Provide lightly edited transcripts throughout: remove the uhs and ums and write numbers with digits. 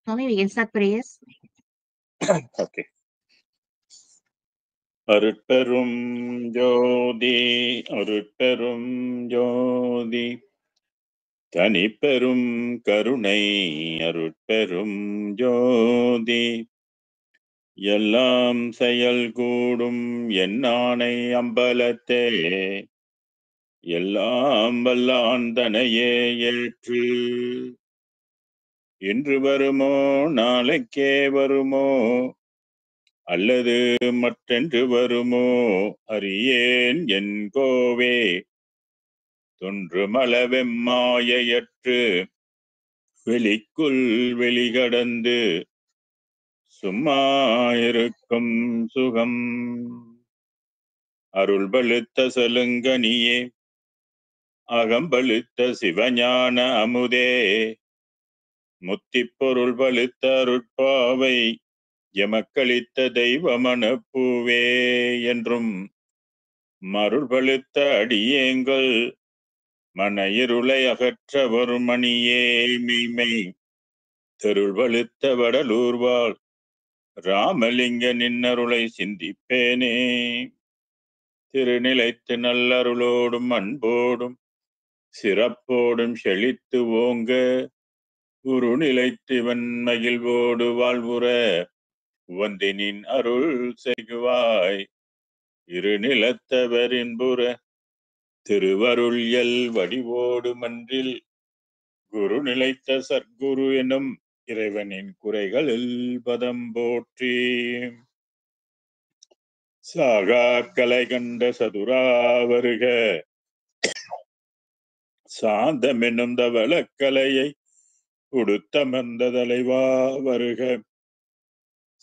Tommy, we can start prayers. Okay. அருட்பெரும் ஜோதி அருட்பெரும் ஜோதி தனிப்பெரும் கருணை அருட்பெரும் ஜோதி எல்லாம் செயல் கூடும் என்னானை அம்பலத்தே எல்லாம் வல்லாந்தனையே ஏற்று இன்று வருமோ நாளைக்கே வருமோ அல்லது மற்றென்று வருமோ அறியேன் என் கோவே தொன்று மலவெம்மாயற்று வெளிக்குள் வெளிகடந்து சும்மா இருக்கும் சுகம் அருள் பழுத்த சலுங்கனியே அகம்பழுத்த சிவஞான அமுதே முத்திப்பொருள் பழுத்த அருட்பாவை எமக்களித்த தெய்வமன பூவே என்றும் மருள் பழுத்த அடியேங்கள் மன இருளை அகற்ற வரும் மணியே மெய்மை தெருள் பழுத்த வடலூர்வாள் ராமலிங்க நின்னருளை சிந்திப்பேனே திருநிலைத்து நல்லருளோடும் அன்போடும் சிறப்போடும் செழித்து ஓங்க குரு நிலைத்து மகிழ்வோடு வாழ்வுற வந்தினின் அருள் செய்குவாய் இரு நிலத்தவரின்புற திருவருள் எல் வடிவோடு மன்றில் குரு நிலைத்த சர்க்குரு எனும் இறைவனின் குறைகளில் பதம் போற்றி சாகா கலை கண்ட சதுரா வருக சாந்தமெனும் தவளக்கலையை உடுத்தமர்ந்த தலைவா வருக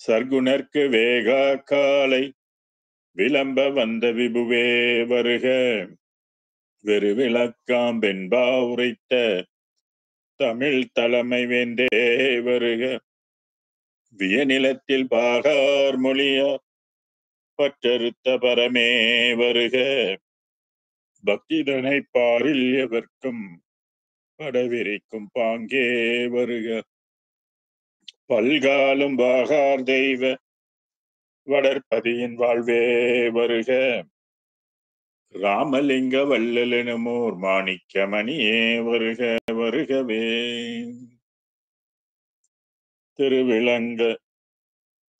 சர்க்குணர்க்கு வேகா காலை விளம்ப வந்த விபுவே வருக வெறு விளக்காம் வெண்பா உரைத்த தமிழ் தலைமை வேந்தே வருக வியநிலத்தில் பாகார் மொழியார் பற்றறுத்த பரமே வருக பக்திதனை பாரில் எவர்க்கும் படவிரிக்கும் பாங்கே வருக பல்காலும் பாகார் தெய்வ வளர்ப்பதியின் வாழ்வே வருக ராமலிங்க வள்ளலெனுமோர் மாணிக்கமணியே வருக வருகவே திருவிளங்க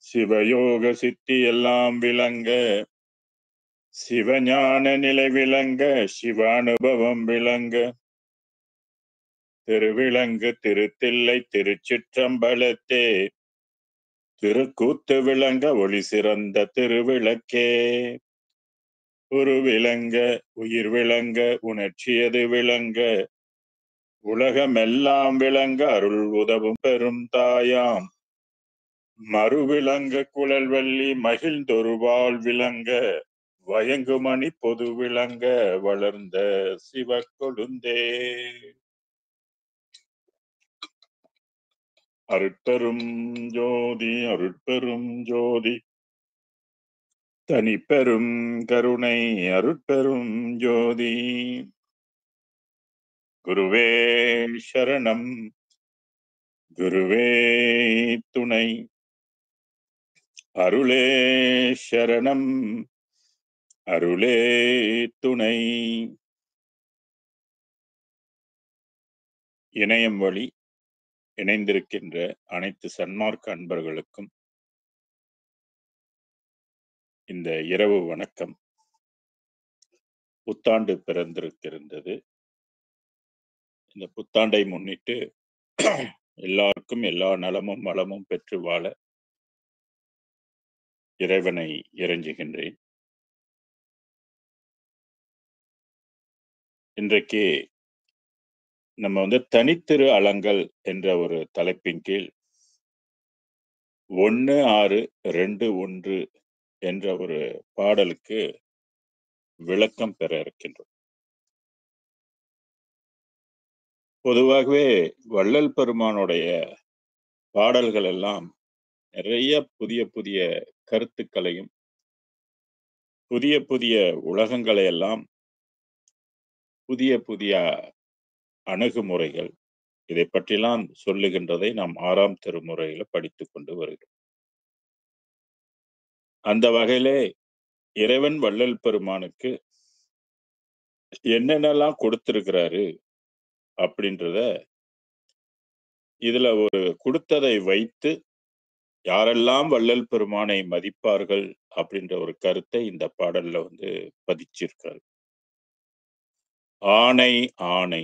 சிவயோக சித்தி எல்லாம் விளங்க சிவஞான நிலை விளங்க சிவானுபவம் விளங்க திருவிளங்கு திருத்தில்லை திருச்சிற்றம்பலத்தே திருக்கூத்து விளங்க ஒளி சிறந்த திருவிளக்கே ஒரு விளங்க உயிர் விளங்க உணர்ச்சியது விளங்க உலகமெல்லாம் விளங்க அருள் உதவும் பெரும் தாயாம் மறுவிளங்க குழல் வள்ளி மகிழ்ந்தொருவாள் விளங்க வயங்குமணி பொது விளங்க வளர்ந்த சிவ கொழுந்தே அருட்பெரும் ஜோதி அருட்பெரும் ஜோதி தனிப்பெரும் கருணை அருட்பெரும் ஜோதி குருவே சரணம் குருவே துணை அருளே சரணம் அருளே துணை. இணையம் வழி இணைந்திருக்கின்ற அனைத்து சன்மார்க்க அன்பர்களுக்கும் இந்த இரவு வணக்கம். புத்தாண்டு பிறந்திருக்கிறது. இந்த புத்தாண்டை முன்னிட்டு எல்லாருக்கும் எல்லா நலமும் வளமும் பெற்று வாழ இறைவனை இறைஞ்சுகின்றேன். இன்றைக்கு நம்ம தனித்திரு அலங்கல் என்ற ஒரு தலைப்பின் கீழ் 1-6-2-1 என்ற ஒரு பாடலுக்கு விளக்கம் பெற இருக்கின்றோம். பொதுவாகவே வள்ளல் பெருமானுடைய பாடல்கள் எல்லாம் நிறைய புதிய புதிய கருத்துக்களையும் புதிய புதிய உலகங்களை எல்லாம் புதிய புதிய அணுகுமுறைகள் இதை பற்றிலாம் சொல்லுகின்றதை நாம் 6ஆம் திருமுறையில படித்துக் கொண்டு வருகிறோம். அந்த வகையிலே இறைவன் வள்ளல் பெருமானுக்கு என்னென்னலாம் கொடுத்திருக்கிறாரு அப்படின்றத இதுல ஒரு கொடுத்ததை வைத்து யாரெல்லாம் வள்ளல் பெருமானை மதிப்பார்கள் அப்படின்ற ஒரு கருத்தை இந்த பாடல்ல வந்து பதிச்சிருக்காரு. ஆணை ஆணை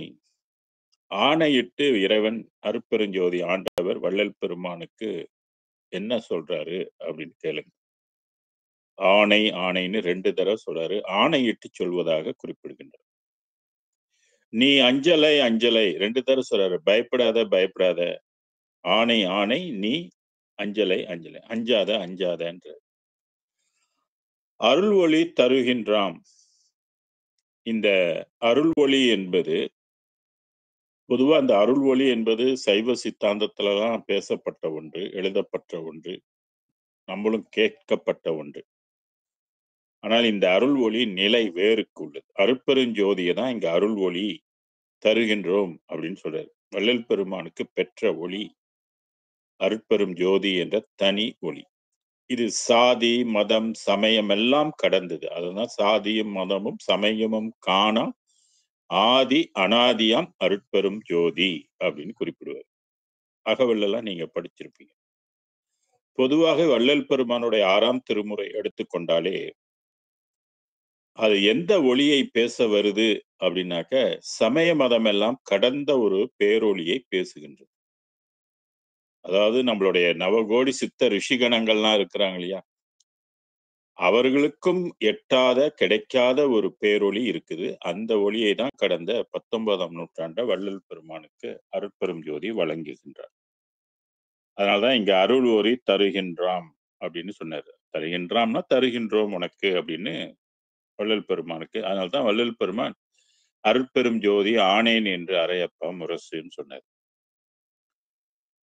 ஆணையிட்டு இறைவன் அருட்பெருஞ்சோதி ஆண்டவர் வள்ளல் பெருமானுக்கு என்ன சொல்றாரு அப்படின்னு கேளுங்க. ஆணை ஆணைன்னு 2 தடவை சொல்றாரு. ஆணையிட்டு சொல்வதாக குறிப்பிடுகின்றார். நீ அஞ்சலை அஞ்சலை 2 தடவை சொல்றாரு. பயப்படாத பயப்படாத. ஆணை ஆணை நீ அஞ்சலை அஞ்சலை. அஞ்சாத அஞ்சாதன்ற. அருள் ஒளி தருகின்றாம். இந்த அருள் ஒளி என்பது பொதுவா அந்த அருள் ஒளி என்பது சைவ சித்தாந்தத்துல தான் பேசப்பட்ட ஒன்று, எழுதப்பட்ட ஒன்று, நம்மளும் கேட்கப்பட்ட ஒன்று. ஆனால் இந்த அருள் ஒளி நிலை வேறுக்கு உள்ளது. அருட்பெருஞ்சோதியை தான் இங்க அருள் ஒளி தருகின்றோம் அப்படின்னு சொல்றாரு. வள்ளல் பெருமானுக்கு பெற்ற ஒளி அருட்பெரும் ஜோதி என்ற தனி ஒளி. இது சாதி மதம் சமயம் எல்லாம் கடந்தது. அதுதான் சாதியும் மதமும் சமயமும் காணா ஆதி அனாதியாம் அருட்பெரும் ஜோதி அப்படின்னு குறிப்பிடுவார். அகவல்லாம் நீங்க படிச்சிருப்பீங்க. பொதுவாக வள்ளல் பெருமானுடைய 6ஆம் திருமுறை எடுத்துக்கொண்டாலே அது எந்த ஒளியை பேச வருது அப்படின்னாக்க சமய மதம் எல்லாம் கடந்த ஒரு பேரொளியை பேசுகின்றது. அதாவது நம்மளுடைய நவகோடி சித்த ரிஷிகணங்கள்லாம் இருக்கிறாங்க இல்லையா, அவர்களுக்கும் எட்டாத கிடைக்காத ஒரு பேரொளி இருக்குது. அந்த ஒளியை தான் கடந்த 19ஆம் நூற்றாண்ட வள்ளல் பெருமானுக்கு அருட்பெரும் ஜோதி வழங்குகின்றார். அதனாலதான் இங்க அருள் ஒளி தருகின்றாம் அப்படின்னு சொன்னாரு. தருகின்றாம்னா தருகின்றோம் உனக்கு அப்படின்னு வள்ளல் பெருமானுக்கு. அதனால்தான் வள்ளல் பெருமான் அருட்பெரும் ஜோதி ஆனேன் என்று அறையப்பா முரசுன்னு சொன்னார்.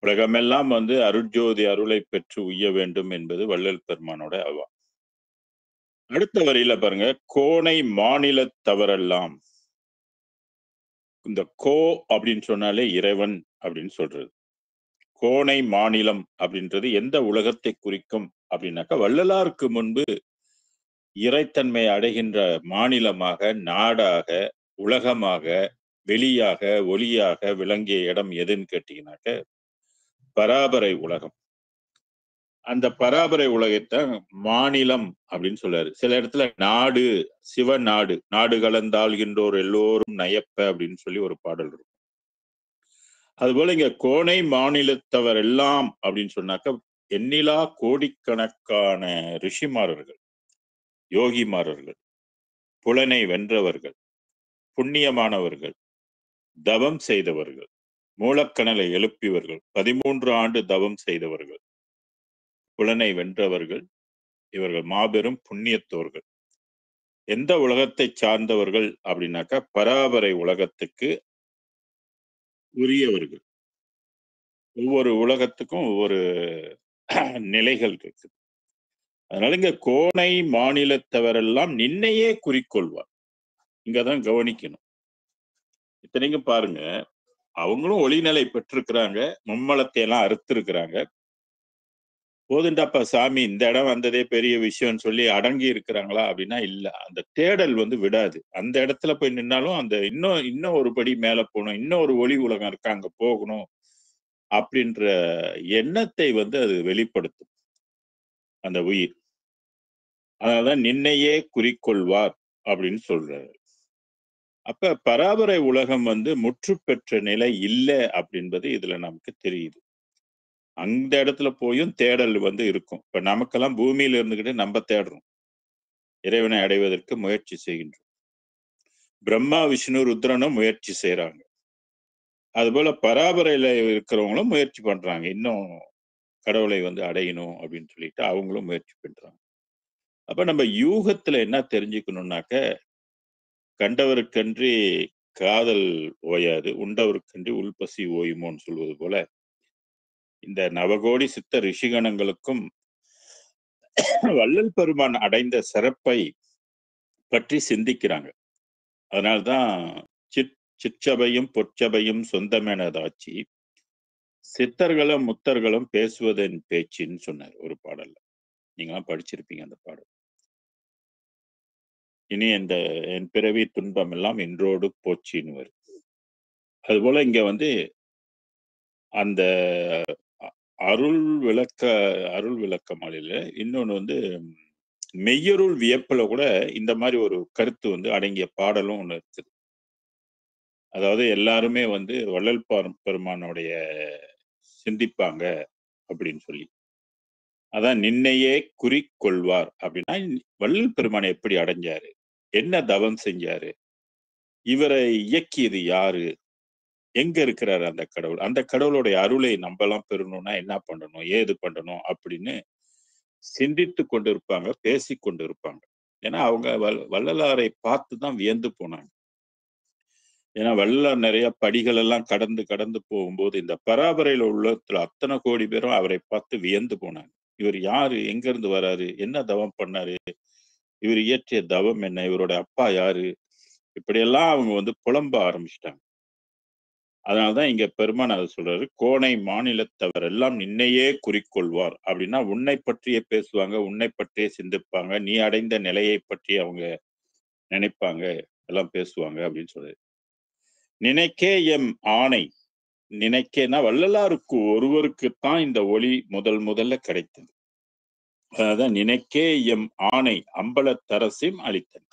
உலகமெல்லாம் வந்து அருட்ஜோதி அருளை பெற்று உய்ய வேண்டும் என்பது வள்ளல் பெருமானோட அவா. அடுத்த வரியில பாருங்க, கோனை மாநிலத்தவரெல்லாம். இந்த கோ அப்படின்னு சொன்னாலே இறைவன் அப்படின்னு சொல்றது. கோனை மாநிலம் அப்படின்றது எந்த உலகத்தை குறிக்கும் அப்படின்னாக்கா வள்ளலாருக்கு முன்பு இறைத்தன்மை அடைகின்ற மாநிலமாக, நாடாக, உலகமாக, வெளியாக, ஒளியாக விளங்கிய இடம் எதுன்னு கேட்டீங்கன்னாக்க பராபரை உலகம். அந்த பராபரை உலகத்தை மாநிலம் அப்படின்னு சொல்றாரு. சில இடத்துல நாடு, சிவநாடு, நாடு கலந்தாள்கின்றோர் எல்லோரும் நயப்ப அப்படின்னு சொல்லி ஒரு பாடல் இருக்கும். அதுபோல இங்க கோனை மாநிலத்தவர் எல்லாம் அப்படின்னு சொன்னாக்க எண்ணிலா கோடிக்கணக்கான ரிஷிமாரர்கள், யோகிமாரர்கள், புலனை வென்றவர்கள், புண்ணியமானவர்கள், தவம் செய்தவர்கள், மூலக்கணலை எழுப்பியவர்கள், 13 ஆண்டு தவம் செய்தவர்கள், புலனை வென்றவர்கள், இவர்கள் மாபெரும் புண்ணியத்தோர்கள். எந்த உலகத்தை சார்ந்தவர்கள் அப்படின்னாக்கா பராபரை உலகத்துக்கு உரியவர்கள். ஒவ்வொரு உலகத்துக்கும் ஒவ்வொரு நிலைகள் இருக்கு. அதனால இங்க கோனை மாநிலத்தவரெல்லாம் நின்னையே குறிக்கொள்வார். இங்கதான் கவனிக்கணும். இத்தனைக்கும் பாருங்க, அவங்களும் ஒளிநிலை பெற்றிருக்கிறாங்க, மும்மலத்தை எல்லாம் அறுத்திருக்கிறாங்க. போதுண்டாப்பா சாமி, இந்த இடம் வந்ததே பெரிய விஷயம்னு சொல்லி அடங்கி இருக்கிறாங்களா அப்படின்னா இல்ல. அந்த தேடல் வந்து விடாது. அந்த இடத்துல போய் நின்னாலும் அந்த இன்னும் ஒரு படி மேல போகணும், இன்னும் ஒரு ஒளி உலகம் இருக்கு அங்க போகணும் அப்படின்ற எண்ணத்தை வந்து அது வெளிப்படுத்தும் அந்த உயிர். அதனாலதான் நின்னையே குறிக்கொள்வார் அப்படின்னு சொல்றாரு. அப்ப பராபரை உலகம் வந்து முற்று பெற்ற நிலை இல்லை அப்படின்றது இதுல நமக்கு தெரியுது. அந்த இடத்துல போயும் தேடல் வந்து இருக்கும். இப்ப நமக்கெல்லாம் பூமியில இருந்துகிட்டு நம்ம தேடுறோம், இறைவனை அடைவதற்கு முயற்சி செய்கின்றோம். பிரம்மா விஷ்ணு ருத்ரனும் முயற்சி செய்யறாங்க. அதுபோல பராபரையில இருக்கிறவங்களும் முயற்சி பண்றாங்க, இன்னும் கடவுளை வந்து அடையணும் அப்படின்னு சொல்லிட்டு அவங்களும் முயற்சி பண்றாங்க. அப்ப நம்ம யூகத்துல என்ன தெரிஞ்சுக்கணும்னாக்க, கண்டவருக்கன்றி காதல் ஓயாது, உண்டவருக்கன்றி உள்பசி ஓயுமோன்னு சொல்வது போல இந்த நவகோடி சித்த ரிஷிகணங்களுக்கும் வள்ளல் பெருமான் அடைந்த சிறப்பை பற்றி சிந்திக்கிறாங்க. அதனால்தான் சிற்றபையும் பொற்சபையும் சொந்தமெனதாச்சி சித்தர்களும் முத்தர்களும் பேசுவதன் பேச்சின்னு சொன்னார் ஒரு பாடல்ல. நீங்களாம் படிச்சிருப்பீங்க அந்த பாடல். இனி இந்த என் பிறவி துன்பம் எல்லாம் இன்றோடு போச்சின்னு வரும். அதுபோல இங்க வந்து அந்த அ- அருள் விளக்க அருள் விளக்க மாலையில இன்னொன்னு வந்து மெய்யருள் வியப்புல கூட இந்த மாதிரி ஒரு கருத்து வந்து அடங்கிய பாடலும் ஒண்ணு இருக்குது. அதாவது எல்லாருமே வந்து வள்ளல் பெருமானுடைய சிந்திப்பாங்க அப்படின்னு சொல்லி. அதான் நின்னையே குறிக்கொள்வார் அப்படின்னா வள்ளல் பெருமானை எப்படி அடைஞ்சாரு, என்ன தவம் செஞ்சாரு, இவரை இயக்கியது யாரு, எங்க இருக்கிறாரு அந்த கடவுள், அந்த கடவுளுடைய அருளை நம்பலாம் பெறணும்னா என்ன பண்ணணும், ஏது பண்ணணும் அப்படின்னு சிந்தித்து கொண்டிருப்பாங்க, பேசி கொண்டிருப்பாங்க. ஏன்னா அவங்க வள்ளலாரை பார்த்து தான் வியந்து போனாங்க. ஏன்னா வள்ளலார் நிறைய படிகள் எல்லாம் கடந்து கடந்து போகும்போது இந்த பராபரையில உள்ளத்துல அத்தனை கோடி பேரும் அவரை பார்த்து வியந்து போனாங்க. இவர் யாரு, எங்க இருந்து வராரு, என்ன தவம் பண்ணாரு, இவர் இயற்றிய தவம் என்ன, இவரோட அப்பா யாரு, இப்படியெல்லாம் அவங்க வந்து புலம்ப ஆரம்பிச்சிட்டாங்க. அதனாலதான் இங்க பெருமான் அதை சொல்றாரு, கோனை மாநிலத்தவர் எல்லாம் நின்னையே குறிக்கொள்வார் அப்படின்னா உன்னை பற்றியே பேசுவாங்க, உன்னை பற்றியே சிந்திப்பாங்க, நீ அடைந்த நிலையை பற்றி அவங்க நினைப்பாங்க, எல்லாம் பேசுவாங்க அப்படின்னு சொல்றாரு. நினைக்கே எம் ஆணை, நினைக்கேன்னா வள்ளலாருக்கு ஒருவருக்குத்தான் இந்த ஒளி முதல்ல கிடைத்தது. அதான் நினைக்கே எம் ஆணை அம்பலத்தரசிம் அளித்தன்.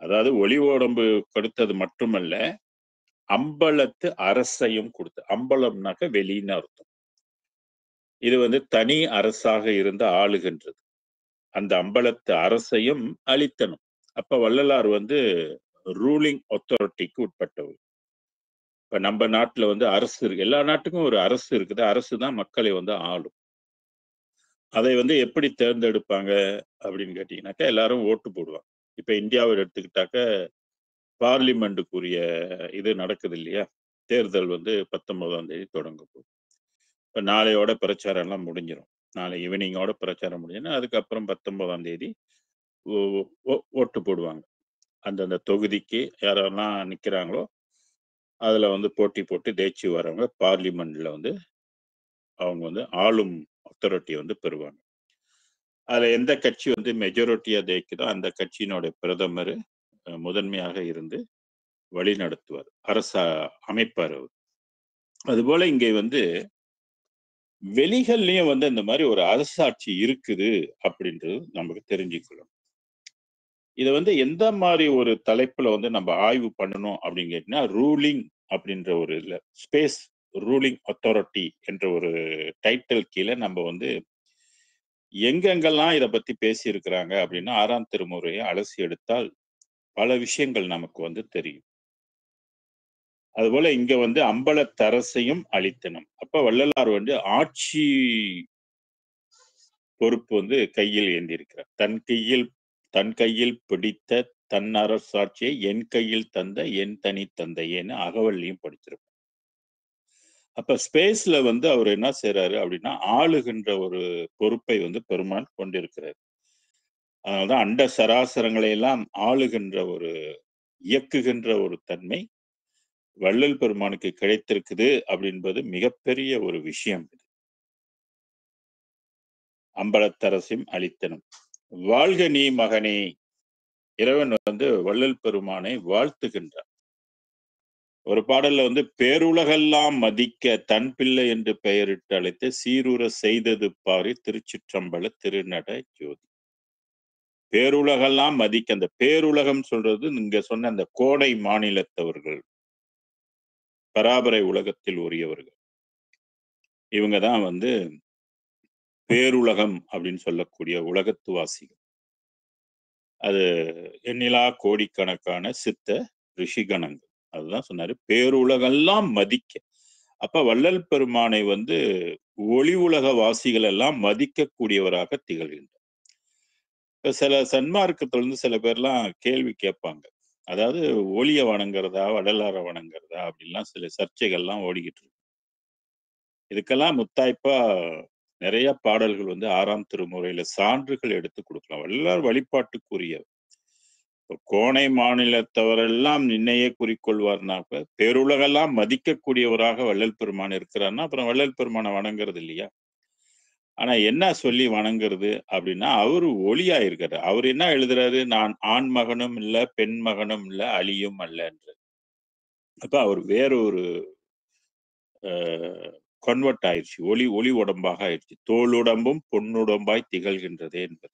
அதாவது ஒளி உடம்பு கொடுத்தது மட்டுமல்ல, அம்பலத்து அரசையும் கொடுத்து. அம்பலம்னாக்க வெளின்னு அர்த்தம். இது வந்து தனி அரசாக இருந்து ஆளுகின்றது. அந்த அம்பலத்து அரசையும் அளித்தனும். அப்ப வள்ளலார் வந்து ரூலிங் அத்தாரிட்டிக்கு உட்பட்டவர். இப்ப நம்ம நாட்டுல வந்து அரசு இருக்கு, எல்லா நாட்டுக்கும் ஒரு அரசு இருக்குது. அரசு தான் மக்களை வந்து ஆளும். அதை வந்து எப்படி தேர்ந்தெடுப்பாங்க அப்படின்னு கேட்டீங்கன்னாக்கா எல்லாரும் ஓட்டு போடுவாங்க. இப்ப இந்தியாவை எடுத்துக்கிட்டாக்க பார்லிமெண்ட்டுக்குரிய இது நடக்குது இல்லையா, தேர்தல் வந்து 19ஆம் தேதி தொடங்க போகுது. இப்ப நாளையோட பிரச்சாரம் எல்லாம் முடிஞ்சிடும். நாளை ஈவினிங்கோட பிரச்சாரம் முடிஞ்சுன்னா அதுக்கப்புறம் 19ஆம் தேதி ஓட்டு போடுவாங்க. அந்தந்த தொகுதிக்கு யாரெல்லாம் நிக்கிறாங்களோ அதுல வந்து போட்டி போட்டு தேய்ச்சி வரவங்க பார்லிமெண்ட்ல வந்து அவங்க வந்து ஆளும் அத்தாரிட்டி வந்து பெறுவாங்க. அதுல எந்த கட்சி வந்து மெஜாரிட்டியா தேய்க்குதோ அந்த கட்சியினுடைய பிரதமர் முதன்மையாக இருந்து வழி நடத்துவார், அரச அமைப்பார் அவர். அதுபோல இங்கே வந்து வெளிகள்லயும் வந்து இந்த மாதிரி ஒரு அரசாட்சி இருக்குது அப்படின்றது நமக்கு தெரிஞ்சுக்கணும். இதை வந்து எந்த மாதிரி ஒரு தலைப்புல வந்து நம்ம ஆய்வு பண்ணணும் அப்படின்னு கேட்டீங்கன்னா, ரூலிங் அப்படின்ற ஒரு இல்ல ஸ்பேஸ் ரூலிங் அத்தாரிட்டி என்ற ஒரு டைட்டில் கீழே நம்ம வந்து எங்கெங்கெல்லாம் இதை பத்தி பேசி இருக்கிறாங்க அப்படின்னா 6ஆம் திருமுறையை அலசி எடுத்தால் பல விஷயங்கள் நமக்கு வந்து தெரியும். அதுபோல இங்க வந்து அம்பலத்தரசையும் அளித்தனம். அப்ப வள்ளலார் வந்து ஆட்சி பொறுப்பு வந்து கையில் ஏந்தியிருக்கிறார். தன் கையில் பிடித்த தன் அரசாட்சியை என் கையில் தந்த என் தனி தந்தையேன்னு அகவல்லையும் படிச்சிருப்போம். அப்ப ஸ்பேஸ்ல வந்து அவர் என்ன செய்யறாரு அப்படின்னா ஆளுகின்ற ஒரு பொறுப்பை வந்து பெருமான் கொண்டிருக்கிறார். அதனால்தான் அண்ட சராசரங்களை எல்லாம் ஆளுகின்ற ஒரு இயக்குகின்ற ஒரு தன்மை வள்ளல் பெருமானுக்கு கிடைத்திருக்குது அப்படின்பது மிகப்பெரிய ஒரு விஷயம். அம்பலத்தரசிம் அளித்தனும். வாழ்க நீ மகனே, இறைவன் வந்து வள்ளல் பெருமானை வாழ்த்துகின்றார். ஒரு பாடல்ல வந்து பேருலகெல்லாம் மதிக்க தன் பிள்ளை என்று பெயரிட்டு அழைத்து சீருற செய்தது பாரி திருச்சிற்றம்பல திருநட ஜோதி. பேருலகெல்லாம் மதிக்க, அந்த பேருலகம் சொல்றது நீங்க சொன்ன அந்த கோடை மாநிலத்தவர்கள், பராபரை உலகத்தில் உரியவர்கள். இவங்கதான் வந்து பேருலகம் அப்படின்னு சொல்லக்கூடிய உலகத்துவாசிகள். அது எண்ணிலா கோடிக்கணக்கான சித்த ரிஷிகணங்கள். அதுதான் சொன்னாரு, பேருலகெல்லாம் மதிக்க. அப்ப வள்ளல் பெருமானை வந்து ஒளி உலக வாசிகள் எல்லாம் மதிக்கக்கூடியவராக திகழ்கின்றார். இப்ப சில சன்மார்க்கத்துல இருந்து சில பேர்லாம் கேள்வி கேட்பாங்க. அதாவது ஒளிய வணங்குறதா, வள்ளலார வணங்குறதா அப்படின்லாம் சில சர்ச்சைகள்லாம் ஓடிக்கிட்டு இருக்கு. இதுக்கெல்லாம் முத்தாய்ப்பா நிறைய பாடல்கள் வந்து 6ஆம் திருமுறையில சான்றுகள் எடுத்து கொடுக்கலாம். வள்ளலார் வழிபாட்டுக்குரிய கோணை மாநிலத்தவரெல்லாம் நின்னையே குறிக்கொள்வார்னாக்க பேருலகெல்லாம் மதிக்கக்கூடியவராக வள்ளல் பெருமான் இருக்கிறார்னா அப்புறம் வள்ளல் பெருமானை வணங்குறது இல்லையா? ஆனா என்ன சொல்லி வணங்குறது அப்படின்னா அவரு ஒளியா இருக்காரு. அவர் என்ன எழுதுறாரு? நான் ஆண் மகனும் இல்ல, பெண் மகனும் இல்ல, அழியும் அல்லன்ற. அப்ப அவர் வேற ஒரு கன்வெர்ட் ஆயிடுச்சு. ஒளி உடம்பாக ஆயிடுச்சு. தோளுடம்பும் பொன்னுடம்பாய் திகழ்கின்றதே என்பது.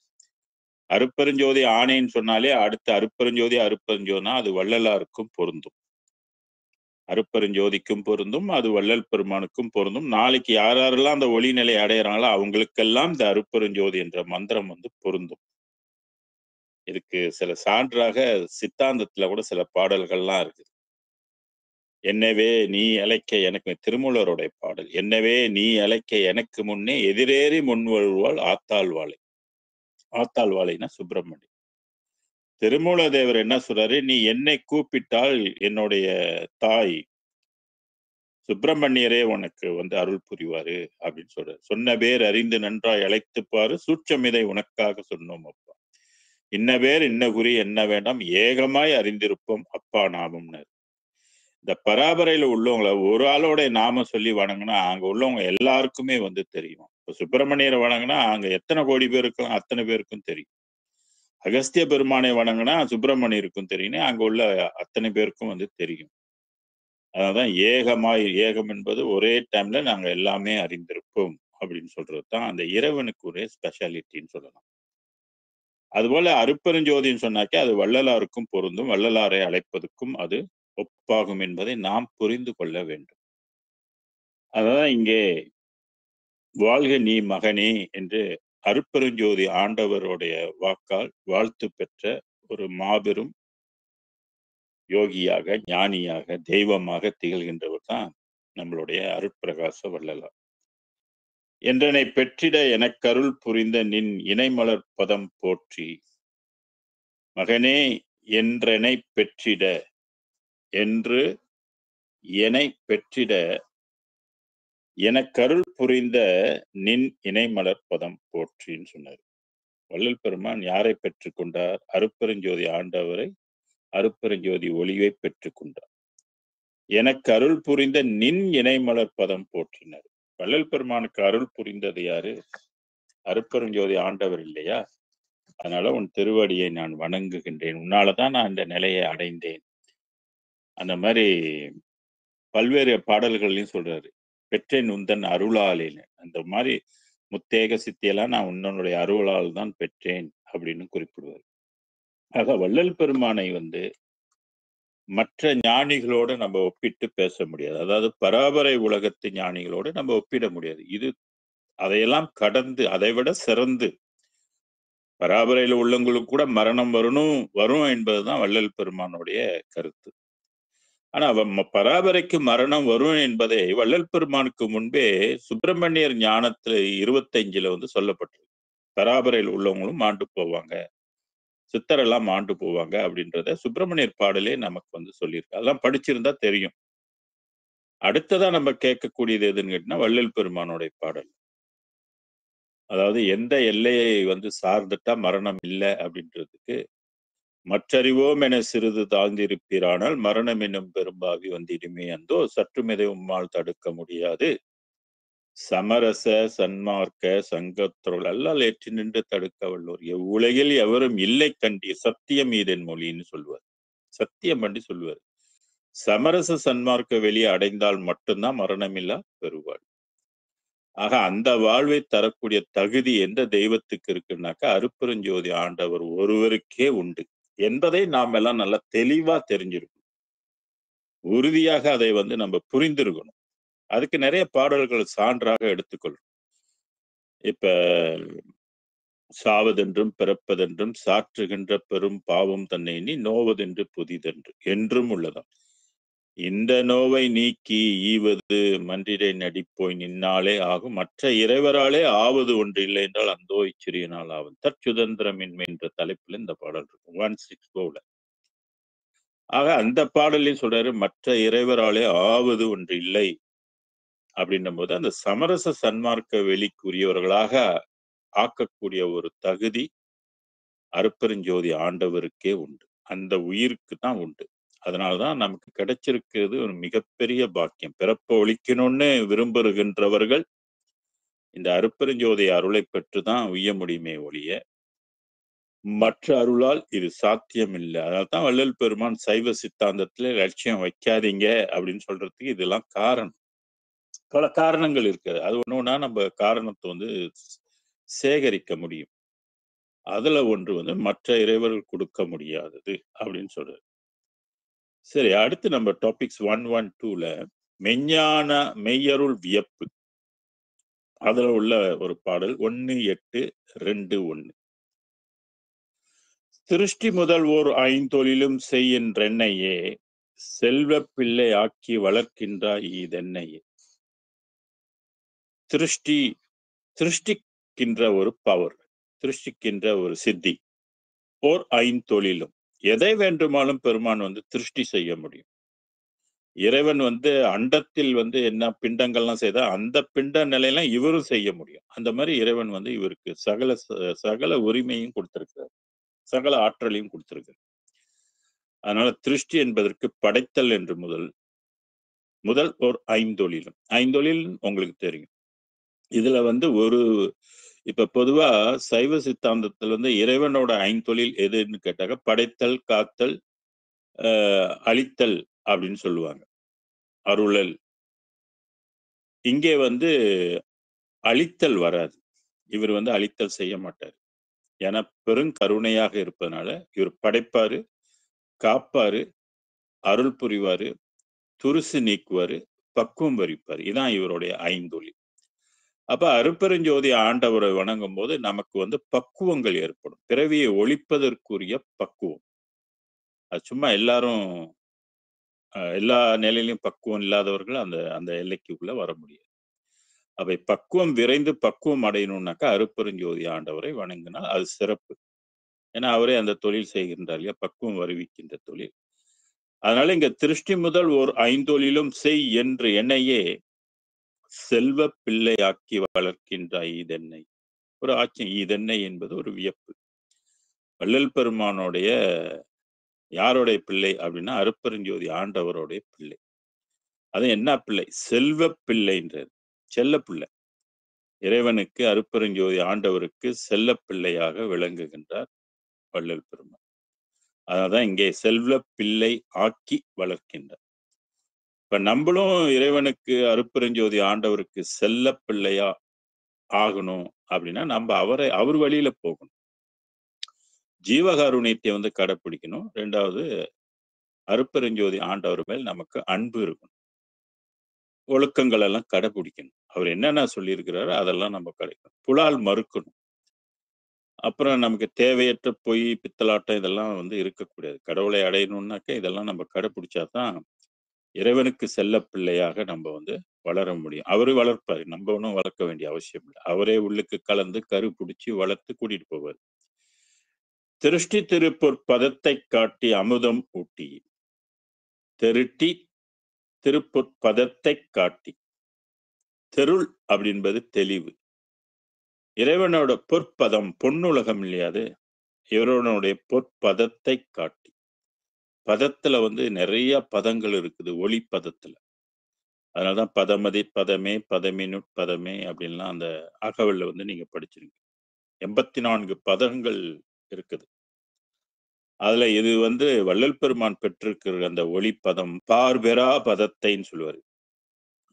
அருப்பெருஞ்சோதி ஆணைன்னு சொன்னாலே அடுத்த அருப்பெருஞ்சோதி அருப்பெருஞ்சோதினா அது வள்ளலாருக்கும் பொருந்தும். அருப்பெருஞ்சோதிக்கும் பொருந்தும், அது வள்ளல் பெருமானுக்கும் பொருந்தும். நாளைக்கு யார் யாரெல்லாம் அந்த ஒளி நிலை அடையறாங்களோ அவங்களுக்கெல்லாம் இந்த அருப்பெருஞ்சோதி என்ற மந்திரம் பொருந்தும். இதுக்கு சில சான்றாக சித்தாந்தத்துல கூட சில பாடல்கள்லாம் இருக்கு. என்னவே நீ அழைக்க எனக்கு திருமூலருடைய பாடல். என்னவே நீ அழைக்க எனக்கு முன்னே எதிரேறி முன் வருவாள் ஆத்தாள்வாளை. ஆத்தாள்வாளைனா சுப்பிரமணியம். திருமூல தேவர் என்ன சொல்றாரு? நீ என்னை கூப்பிட்டால் என்னுடைய தாய் சுப்பிரமணியரே உனக்கு அருள் புரிவாரு அப்படின்னு சொல்றாரு. சொன்ன பேர் அறிந்து நன்றாய் அழைத்துப்பாரு சூட்சமிதை உனக்காக சொன்னோம் அப்பா. இன்ன பேர் இன்ன குறி என்ன வேண்டாம் ஏகமாய் அறிந்திருப்போம் அப்பா நாமம்னாரு. இந்த பராபரையில உள்ளவங்கள ஒரு ஆளோட நாம சொல்லி வணங்கினா அங்க உள்ளவங்க எல்லாருக்குமே தெரியும். இப்ப சுப்பிரமணியரை வணங்கினா அங்க எத்தனை கோடி பேர் இருக்கலாம் அத்தனை பேருக்கும் தெரியும். அகஸ்திய பெருமானை வணங்கினா சுப்பிரமணியருக்கும் தெரியும். அங்க உள்ள அத்தனை பேருக்கும் தெரியும். அதான் ஏகமாய் ஏகம் என்பது ஒரே டைம்ல நாங்க எல்லாமே அறிந்திருப்போம் அப்படின்னு சொல்றதுதான் அந்த இறைவனுக்கு ஒரே ஸ்பெஷாலிட்டின்னு சொல்லலாம். அதுபோல அருப்பெருஞ்சோதின்னு சொன்னாக்கே அது வள்ளலாருக்கும் பொருந்தும். வள்ளலாரை அழைப்பதற்கும் அது ஒப்பாகும் என்பதை நாம் புரிந்து கொள்ள வேண்டும். அதான் இங்கே வாழ்க நீ மகனே என்று அருப்பெருஞ்சோதி ஆண்டவருடைய வாக்கால் வாழ்த்து பெற்ற ஒரு மாபெரும் யோகியாக, ஞானியாக, தெய்வமாக திகழ்கின்றவர் தான் நம்மளுடைய அருட்பிரகாச வள்ளலார். என்றனை பெற்றிட எனக்கருள் புரிந்த நின் இணைமலர் பதம் போற்றி. மகனே என்றனை பெற்றிட என்று எனை பெற்றிட எனக்கருள் புரிந்த நின் இணைமலர் பதம் போற்றின்னு சொன்னார். வள்ளல் பெருமான் யாரை பெற்றுக்கொண்டார்? அருப்பெருஞ்சோதி ஆண்டவரை, அருப்பெருஞ்சோதி ஒளியை பெற்றுக்கொண்டார். எனக்கு அருள் புரிந்த நின் இணைமலர் பதம் போற்றினார். வள்ளல் பெருமானுக்கு அருள் புரிந்தது யாரு? அருப்பெருஞ்சோதி ஆண்டவர் இல்லையா? அதனால உன் திருவடியை நான் வணங்குகின்றேன். உன்னாலதான் நான் இந்த நிலையை அடைந்தேன். அந்த மாதிரி பல்வேறு பாடல்கள்லையும் சொல்றாரு. பெற்றேன் உந்தன் அருளாலேன்னு. அந்த மாதிரி முத்தேக சித்தியெல்லாம் நான் உன்னுடைய அருளால் தான் பெற்றேன் அப்படின்னு குறிப்பிடுவார். ஆக வள்ளல் பெருமானை மற்ற ஞானிகளோடு நம்ம ஒப்பிட்டு பேச முடியாது. அதாவது பராபரை உலகத்து ஞானிகளோடு நம்ம ஒப்பிட முடியாது. இது அதையெல்லாம் கடந்து அதை விட சிறந்து பராபரையில உள்ளவங்களுக்கு கூட மரணம் வரும் என்பதுதான் வள்ளல் பெருமானுடைய கருத்து. ஆனா பராபரைக்கு மரணம் வரும் என்பதை வள்ளல் பெருமானுக்கு முன்பே சுப்பிரமணியர் ஞானத்துல 25ல சொல்லப்பட்டிருக்கு. பராபரையில் உள்ளவங்களும் மாண்டு போவாங்க, சித்தரெல்லாம் மாண்டு போவாங்க அப்படின்றத சுப்பிரமணியர் பாடலே நமக்கு சொல்லியிருக்கு. அதெல்லாம் படிச்சிருந்தா தெரியும். அடுத்ததா நம்ம கேட்கக்கூடியது எதுன்னு கேட்டீங்கன்னா வள்ளல் பெருமானுடைய பாடல். அதாவது எந்த எல்லையை சார்ந்துட்டா மரணம் இல்லை அப்படின்றதுக்கு மற்றறிவோம் என சிறிது தாழ்ந்திருப்பீரானால் மரணம் என்னும் பெரும்பாவி வந்திடுமே அந்தோ சற்றுமிதை உம்மால் தடுக்க முடியாது. சமரச சன்மார்க்க சங்கத்தொருள் அல்லால் ஏற்றி நின்று தடுக்க வல்லோர் உலகில் எவரும் இல்லை கண்டீர் சத்தியம் இதன் மொழின்னு சொல்லுவார். சத்தியம் பண்ணி சொல்லுவார். சமரச சன்மார்க்க வெளியே அடைந்தால் மட்டும்தான் மரணமில்லா பெறுவாள். ஆக அந்த வாழ்வை தரக்கூடிய தகுதி எந்த தெய்வத்துக்கு இருக்குன்னாக்கா அருப்பெருஞ்சோதி ஆண்டவர் ஒருவருக்கே உண்டு என்பதை நாம் எல்லாம் நல்லா தெளிவா தெரிஞ்சிருக்கணும். உறுதியாக அதை நம்ம புரிந்திருக்கணும். அதுக்கு நிறைய பாடல்கள் சான்றாக எடுத்துக்கொள்ளும். இப்ப சாவதென்றும் பிறப்பதென்றும் சாற்றுகின்ற பெரும் பாவம் தன்னை எண்ணி நோவதென்று புதிதென்று என்றும் உள்ளதாம். இந்த நோவை நீக்கி ஈவது மன்றிடை நடிப்போய் நின்னாலே ஆகும் மற்ற இறைவராலே ஆவது ஒன்று இல்லை என்றால் அந்தோ இச்சிறிய நாள் ஆகும் தற்சுதந்திரமின்மை என்ற தலைப்பில் இந்த பாடல் இருக்கும் 164. ஆக அந்த பாடலையும் சொல்றாரு மற்ற இறைவராலே ஆவது ஒன்று இல்லை அப்படின்னும் போது அந்த சமரச சன்மார்க்க வெளிக்குரியவர்களாக ஆக்கக்கூடிய ஒரு தகுதி அருப்பெருஞ்சோதி ஆண்டவருக்கே உண்டு. அந்த உயிருக்கு தான் உண்டு. அதனாலதான் நமக்கு கிடைச்சிருக்கிறது ஒரு மிகப்பெரிய பாக்கியம். பிறப்ப ஒழிக்கணும்னு விரும்புகின்றவர்கள் இந்த அருட்பெருஞ்சோதி அருளை பெற்றுதான் உய்ய முடியுமே ஒழிய மற்ற அருளால் இது சாத்தியம் இல்லை. அதனால்தான் வள்ளல் பெருமான் சைவ சித்தாந்தத்துல லட்சியம் வைக்காதீங்க அப்படின்னு சொல்றதுக்கு இதெல்லாம் காரணம். பல காரணங்கள் இருக்கு. அது ஒண்ணா நம்ம காரணத்தை வந்து சேகரிக்க முடியும். அதுல ஒன்று வந்து மற்ற இறைவர்கள் கொடுக்க முடியாதது அப்படின்னு சொல்றாரு. சரி, அடுத்து நம்ம டாபிக்ஸ் 112ல மெஞ்ஞான மெய்யருள் வியப்பு அதுல உள்ள ஒரு பாடல் 1-8-2-1. திருஷ்டி முதல் ஓர் ஐந்தொழிலும் செய்யென்றென்னையே செல்வ பிள்ளை ஆக்கி வளர்க்கின்றாய் இதென்னையே. திருஷ்டிக்கின்ற ஒரு பவர், திருஷ்டிக்கின்ற ஒரு சித்தி. ஓர் ஐந்தொழிலும் எதை வேண்டுமானும் பெருமான் வந்து திருஷ்டி செய்ய முடியும். இறைவன் வந்து அண்டத்தில் வந்து என்ன பிண்டங்கள்லாம் செய்தா அந்த பிண்ட நிலையெல்லாம் இவரும் செய்ய முடியும். அந்த மாதிரி இறைவன் வந்து இவருக்கு சகல உரிமையும் கொடுத்திருக்கிறார், சகல ஆற்றலையும் கொடுத்திருக்கிறார். அதனால திருஷ்டி என்பதற்கு படைத்தல் என்று முதல் ஒரு ஐந்தொழிலும். ஐந்தொழில் உங்களுக்கு தெரியும். இதுல வந்து இப்ப பொதுவா சைவ சித்தாந்தத்தில் வந்து இறைவனோட ஐந்தொழில் எதுன்னு கேட்டாக்க படைத்தல், காத்தல், அழித்தல் அப்படின்னு சொல்லுவாங்க. அருளல். இங்கே வந்து அழித்தல் வராது. இவர் வந்து அழித்தல் செய்ய மாட்டார். ஏன்னா பெருங்கருணையாக இருப்பதனால இவர் படைப்பாரு, காப்பாரு, அருள் புரிவாரு, துருசு நீக்குவாரு, பக்குவம் வரிப்பாரு. இதான் இவருடைய ஐந்தொழில். அப்ப அருட்பெருஞ்சோதி ஆண்டவரை வணங்கும் போது நமக்கு வந்து பக்குவங்கள் ஏற்படும். பிறவியை ஒழிப்பதற்குரிய பக்குவம். அது சும்மா எல்லாரும் எல்லா நிலையிலும் பக்குவம் இல்லாதவர்கள் அந்த அந்த எல்லைக்குள்ள வர முடியாது. அவை பக்குவம் விரைந்து பக்குவம் அடையணும்னாக்கா அருட்பெருஞ்சோதி ஆண்டவரை வணங்கினால் அது சிறப்பு. ஏன்னா அவரே அந்த தொழில் செய்கின்றார் இல்லையா, பக்குவம் வருவிக்கின்ற தொழில். அதனால இங்க திருஷ்டி முதல் ஓர் ஐந்தொழிலும் செய் என்று என்னையே செல்வ பிள்ளையாக்கி வளர்க்கின்றாய் இதென்னை. ஒரு ஆட்சி இதென்னை என்பது ஒரு வியப்பு. வள்ளல் பெருமானுடைய யாருடைய பிள்ளை அப்படின்னா அருட்பெருஞ்சோதி ஆண்டவருடைய பிள்ளை. அது என்ன பிள்ளை? செல்வ பிள்ளைன்றது, செல்ல பிள்ளை. இறைவனுக்கு அருட்பெருஞ்சோதி ஆண்டவருக்கு செல்ல பிள்ளையாக விளங்குகின்றார் வள்ளல் பெருமான். அதனால்தான் இங்கே செல்வ பிள்ளை ஆக்கி வளர்க்கின்றார். இப்ப நம்மளும் இறைவனுக்கு அருட்பெருஞ்சோதி ஆண்டவருக்கு செல்ல பிள்ளையா ஆகணும் அப்படின்னா நம்ம அவர் வழியில போகணும். ஜீவகாருண்யத்தை வந்து கடைப்பிடிக்கணும். 2வது அருட்பெருஞ்சோதி ஆண்டவர் மேல் நமக்கு அன்பு இருக்கணும். ஒழுக்கங்கள் எல்லாம் கடைபிடிக்கணும். அவர் என்னென்ன சொல்லியிருக்கிறாரோ அதெல்லாம் நம்ம கிடைக்கணும். புலால் மறுக்கணும். அப்புறம் நமக்கு தேவையற்ற பொய், பித்தலாட்டம் இதெல்லாம் வந்து இருக்கக்கூடாது. கடவுளை அடையணும்னாக்க இதெல்லாம் நம்ம கடைபிடிச்சாதான் இறைவனுக்கு செல்ல பிள்ளையாக நம்ம வந்து வளர முடியும். அவரு வளர்ப்பாரு, நம்ம ஒன்றும் வளர்க்க வேண்டிய அவசியம் இல்லை. அவரே உள்ளுக்கு கலந்து கரு பிடிச்சி வளர்த்து கூட்டிட்டு போவார். திருஷ்டி திருப்பொற்பதத்தை காட்டி அமுதம் ஊட்டி. திருட்டி திருப்பொற்பதத்தை காட்டி. தெருள் அப்படின்பது தெளிவு. இறைவனோட பொற்பதம், பொன்னுலகம் இல்லையாது, இறைவனுடைய பொற்பதத்தை காட்டி. பதத்துல வந்து நிறைய பதங்கள் இருக்குது, ஒளி பதத்துல. அதனாலதான் பதமதி பதமே பதமே அப்படின்லாம் அந்த அகவல்ல வந்து நீங்க படிச்சிருங்க. 84 பதங்கள் இருக்குது. அதுல இது வந்து வள்ளல் பெருமான் பெற்றிருக்கிற அந்த ஒளி பதம் பார்பெரா பதத்தைன்னு சொல்லுவாரு.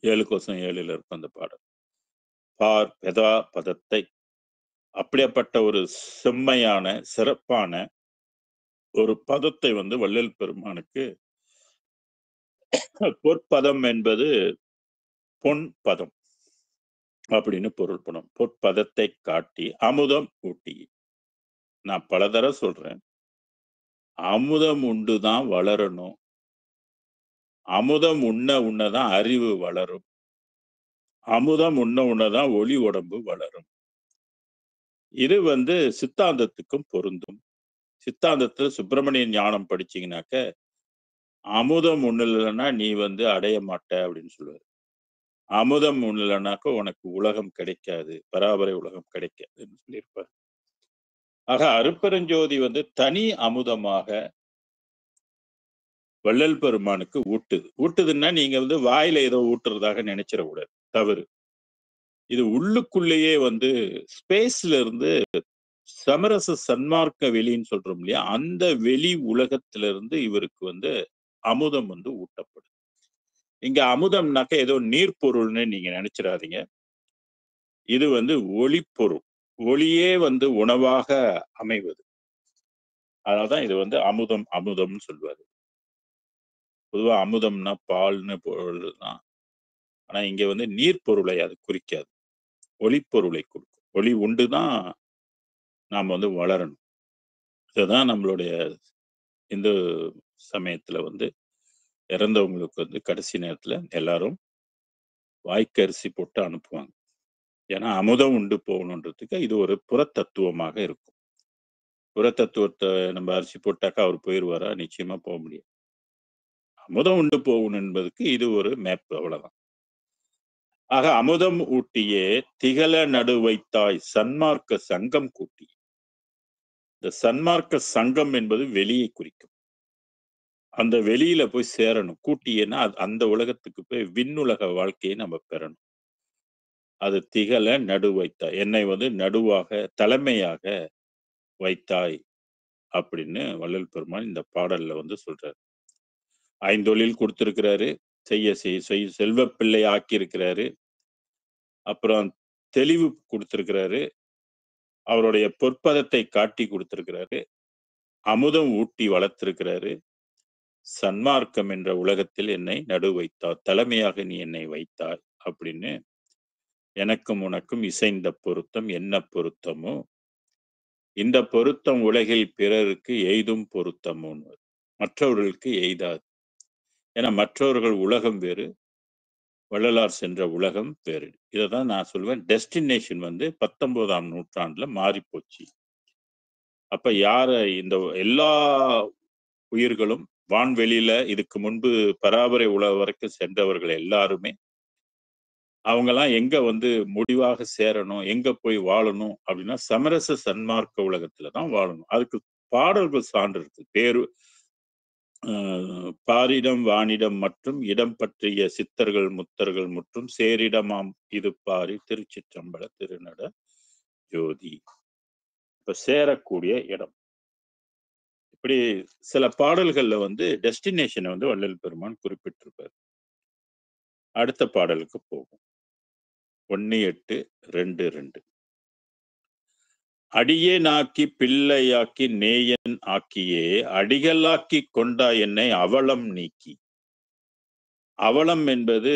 7-7 இருக்கும் அந்த பாடல். பார்பெதா பதத்தை. அப்படியாப்பட்ட ஒரு செம்மையான சிறப்பான ஒரு பதத்தை வந்து வள்ளல் பெருமானுக்கு, பொற்பதம் என்பது பொன் பதம் அப்படின்னு பொருள்படும். பொற்பதத்தை காட்டி அமுதம் ஊட்டி. நான் பல தடவை சொல்றேன், அமுதம் உண்டுதான் வளரணும். அமுதம் உண்ணதான் அறிவு வளரும். அமுதம் உண்ணதான் ஒளி உடம்பு வளரும். இது வந்து சித்தாந்தத்துக்கும் பொருந்தும். சித்தாந்தத்துல சுப்பிரமணிய ஞானம் படிச்சீங்கன்னாக்க அமுதம் உண்ணலைன்னா நீ வந்து அடைய மாட்ட அப்படின்னு சொல்லுவாரு. அமுதம் உண்ணலைனாக்க உனக்கு உலகம் கிடைக்காது, பராபரை உலகம் கிடைக்காதுன்னு சொல்லியிருப்பார். ஆக அருட்பெருஞ்சோதி வந்து தனி அமுதமாக வள்ளல் பெருமானுக்கு ஊட்டுது. ஊட்டுதுன்னா நீங்க வந்து வாயில ஏதோ ஊட்டுறதாக நினைச்சிடக்கூடாது. தவறு. இது உள்ளுக்குள்ளேயே வந்து ஸ்பேஸ்ல இருந்து சமரச சன்மார்க்க வெளின்னு சொல்றோம் இல்லையா? அந்த வெளி உலகத்துல இருந்து இவருக்கு வந்து அமுதம் வந்து ஊட்டப்படுது. இங்க அமுதம்னாக்க ஏதோ நீர் பொருள்னு நீங்க நினைச்சிடாதீங்க. இது வந்து ஒளிப்பொருள். ஒளியே வந்து உணவாக அமைவது. அதனாலதான் இது வந்து அமுதம் அமுதம்னு சொல்லுவாரு. பொதுவா அமுதம்னா பால்னு பொருள் தான். ஆனா இங்க வந்து நீர் பொருளை அது குறிக்காது. ஒளிப்பொருளை குறிக்கும். ஒளி உண்டு தான் நாம வந்து வளரணும். இதுதான் நம்மளுடைய இந்து சமயத்துல வந்து இறந்தவங்களுக்கு வந்து கடைசி நேரத்துல எல்லாரும் வாய்க்கு அரிசி போட்டு அனுப்புவாங்க. ஏன்னா அமுதம் உண்டு போகணுன்றதுக்கு இது ஒரு புறத்தத்துவமாக இருக்கும். புறத்தத்துவத்தை நம்ம அரிசி போட்டாக்கா அவர் போயிருவாரா? நிச்சயமா போக முடியாது. அமுதம் உண்டு போகணும் என்பதற்கு இது ஒரு மேப் அவ்வளவுதான். ஆக அமுதம் ஊட்டியே திகழ நடு வைத்தாய் சன்மார்க்க சங்கம் கூட்டி. இந்த சன்மார்க்க சங்கம் என்பது வெளியை குறிக்கும். அந்த வெளியில போய் சேரணும். கூட்டியேன்னா அந்த உலகத்துக்கு போய் விண்ணுலக வாழ்க்கையை நம்ம பெறணும். அது திகழ நடு வைத்தாய். என்னை வந்து நடுவாக தலைமையாக வைத்தாய் அப்படின்னு வள்ளல் பெருமான் இந்த பாடல்ல வந்து சொல்றாரு. ஐந்தொழில் கொடுத்திருக்கிறாரு. செல்வ பிள்ளை ஆக்கியிருக்கிறாரு. அப்புறம் தெளிவு கொடுத்திருக்கிறாரு. அவருடைய பொற்பதத்தை காட்டி கொடுத்திருக்கிறாரு. அமுதம் ஊட்டி வளர்த்திருக்கிறாரு. சன்மார்க்கம் என்ற உலகத்தில் என்னை நடு வைத்தார். தலைமையாக நீ என்னை வைத்தாய் அப்படின்னு எனக்கும் உனக்கும் இசைந்த பொருத்தம் என்ன பொருத்தமோ இந்த பொருத்தம் உலகில் பிறருக்கு எய்தும் பொருத்தமோன்னு மற்றவர்களுக்கு எய்தாது. ஏன்னா மற்றவர்கள் உலகம் வேறு, வள்ளலார் சென்ற உலகம் வேறு. இதைதான் நான் சொல்வேன். டெஸ்டினேஷன் வந்து 19ஆம் நூற்றாண்டுல மாறி போச்சு. அப்ப யார இந்த எல்லா உயிர்களும் வான்வெளியில இதுக்கு முன்பு பராபரை உலகம் வரைக்கும் சென்றவர்கள் எல்லாருமே அவங்கெல்லாம் எங்க வந்து முடிவாக சேரணும், எங்க போய் வாழணும் அப்படின்னா சமரச சன்மார்க்க உலகத்துல தான் வாழணும். அதுக்கு பாடல்கள் சான்று இருக்கு. பேரு பாரிடம் வானிடம் மற்றும் இடம் பற்றிய சித்தர்கள் முத்தர்கள் மற்றும் சேரிடமாம் இது பாரி திருச்சிற்றம்பல திருநட ஜோதி. இப்ப சேரக்கூடிய இடம். இப்படி சில பாடல்கள்ல வந்து டெஸ்டினேஷனை வந்து வள்ளல் பெருமான் குறிப்பிட்டிருப்பார். அடுத்த பாடலுக்கு போகும். 1:8:2:2 அடியேனாக்கி பிள்ளையாக்கி நேயன் ஆக்கியே அடிகளாக்கி கொண்டா என்னை அவலம் நீக்கி. அவலம் என்பது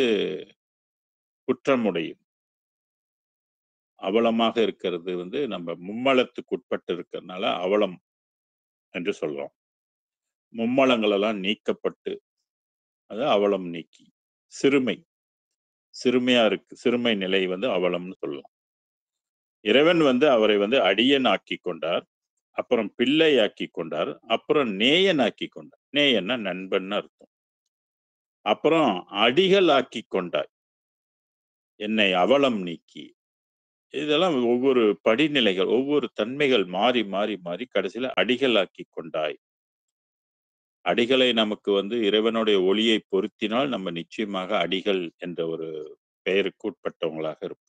குற்றமுடையும். அவலமாக இருக்கிறது வந்து நம்ம மும்மலத்துக்கு உட்பட்டு இருக்கிறதுனால அவலம் என்று சொல்றோம். மும்மலங்கள் எல்லாம் நீக்கப்பட்டு அது அவலம் நீக்கி. சிறுமையா இருக்கு. சிறுமை நிலை வந்து அவலம்னு சொல்லலாம். இறைவன் வந்து அவரை வந்து அடியன் ஆக்கி கொண்டார். அப்புறம் பிள்ளை ஆக்கி கொண்டார். அப்புறம் நேயன் ஆக்கி கொண்டார். நேயன்னா நண்பன் அர்த்தம். அப்புறம் அடிகள் ஆக்கி கொண்டாய் என்னை அவலம் நீக்கி. இதெல்லாம் ஒவ்வொரு படிநிலைகள், ஒவ்வொரு தன்மைகள் மாறி மாறி மாறி கடைசியில அடிகள் ஆக்கி கொண்டாய். அடிகளை நமக்கு வந்து இறைவனுடைய ஒளியை பொருத்தினால் நம்ம நிச்சயமாக அடிகள் என்ற ஒரு பெயருக்கு உட்பட்டவங்களாக இருப்போம்.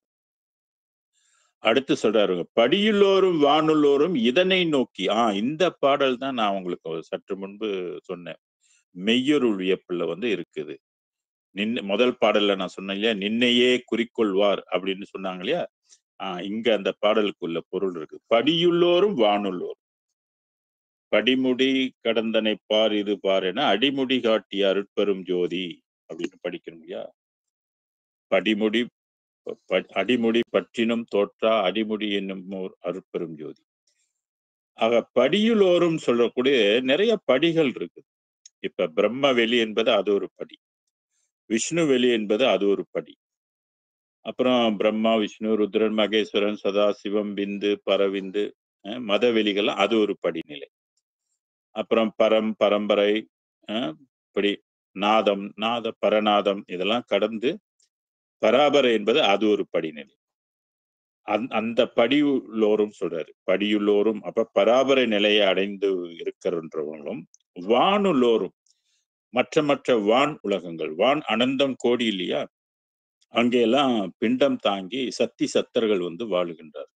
அடுத்து சொல்றாருங்க, படியுள்ளோரும் வானுள்ளோரும் இதனை நோக்கி. இந்த பாடல் தான் நான் உங்களுக்கு சற்று முன்பு சொன்னேன். மெய்யொருள் வியப்புல வந்து இருக்குது. முதல் பாடல்ல நான் சொன்னேன் இல்லையா, நின்னையே குறிக்கொள்வார் அப்படின்னு சொன்னாங்க இல்லையா. இங்க அந்த பாடலுக்குள்ள பொருள் இருக்கு. படியுள்ளோரும் வானுள்ளோரும். படிமுடி கடந்தனை பார் இது பார் என அடிமுடி காட்டிய அருட்பெரும் ஜோதி அப்படின்னு படிக்கணும் இல்லையா. படிமுடி அடிமுடி பற்றினும் தோற்றா அடிமுடி என்னும் அருட்பெரும் ஜோதி. ஆக படியுள்ளோரும் சொல்லக்கூடிய நிறைய படிகள் இருக்கு. இப்ப பிரம்ம வெளி என்பது அது ஒரு படி, விஷ்ணு வெளி என்பது அது ஒரு படி. அப்புறம் பிரம்மா, விஷ்ணு, ருத்ரன், மகேஸ்வரன், சதாசிவம், விந்து, பரவிந்து, மத வெளிகள் அது ஒரு படிநிலை. அப்புறம் பரம்பரை, இப்படி நாதம், பரநாதம் இதெல்லாம் கடந்து பராபரை என்பது அது ஒரு படிநிலை. அந்த படியுள்ளோரும் சொல்றாரு. படியுள்ளோரும் அப்ப பராபரை நிலையை அடைந்து இருக்கிறவங்களும் வானுள்ளோரும் மற்ற மற்ற வான் உலகங்கள், வான் அனந்தம் கோடி இல்லையா? அங்கெல்லாம் பிண்டம் தாங்கி சத்தி சத்தர்கள் வந்து வாழுகின்றார்.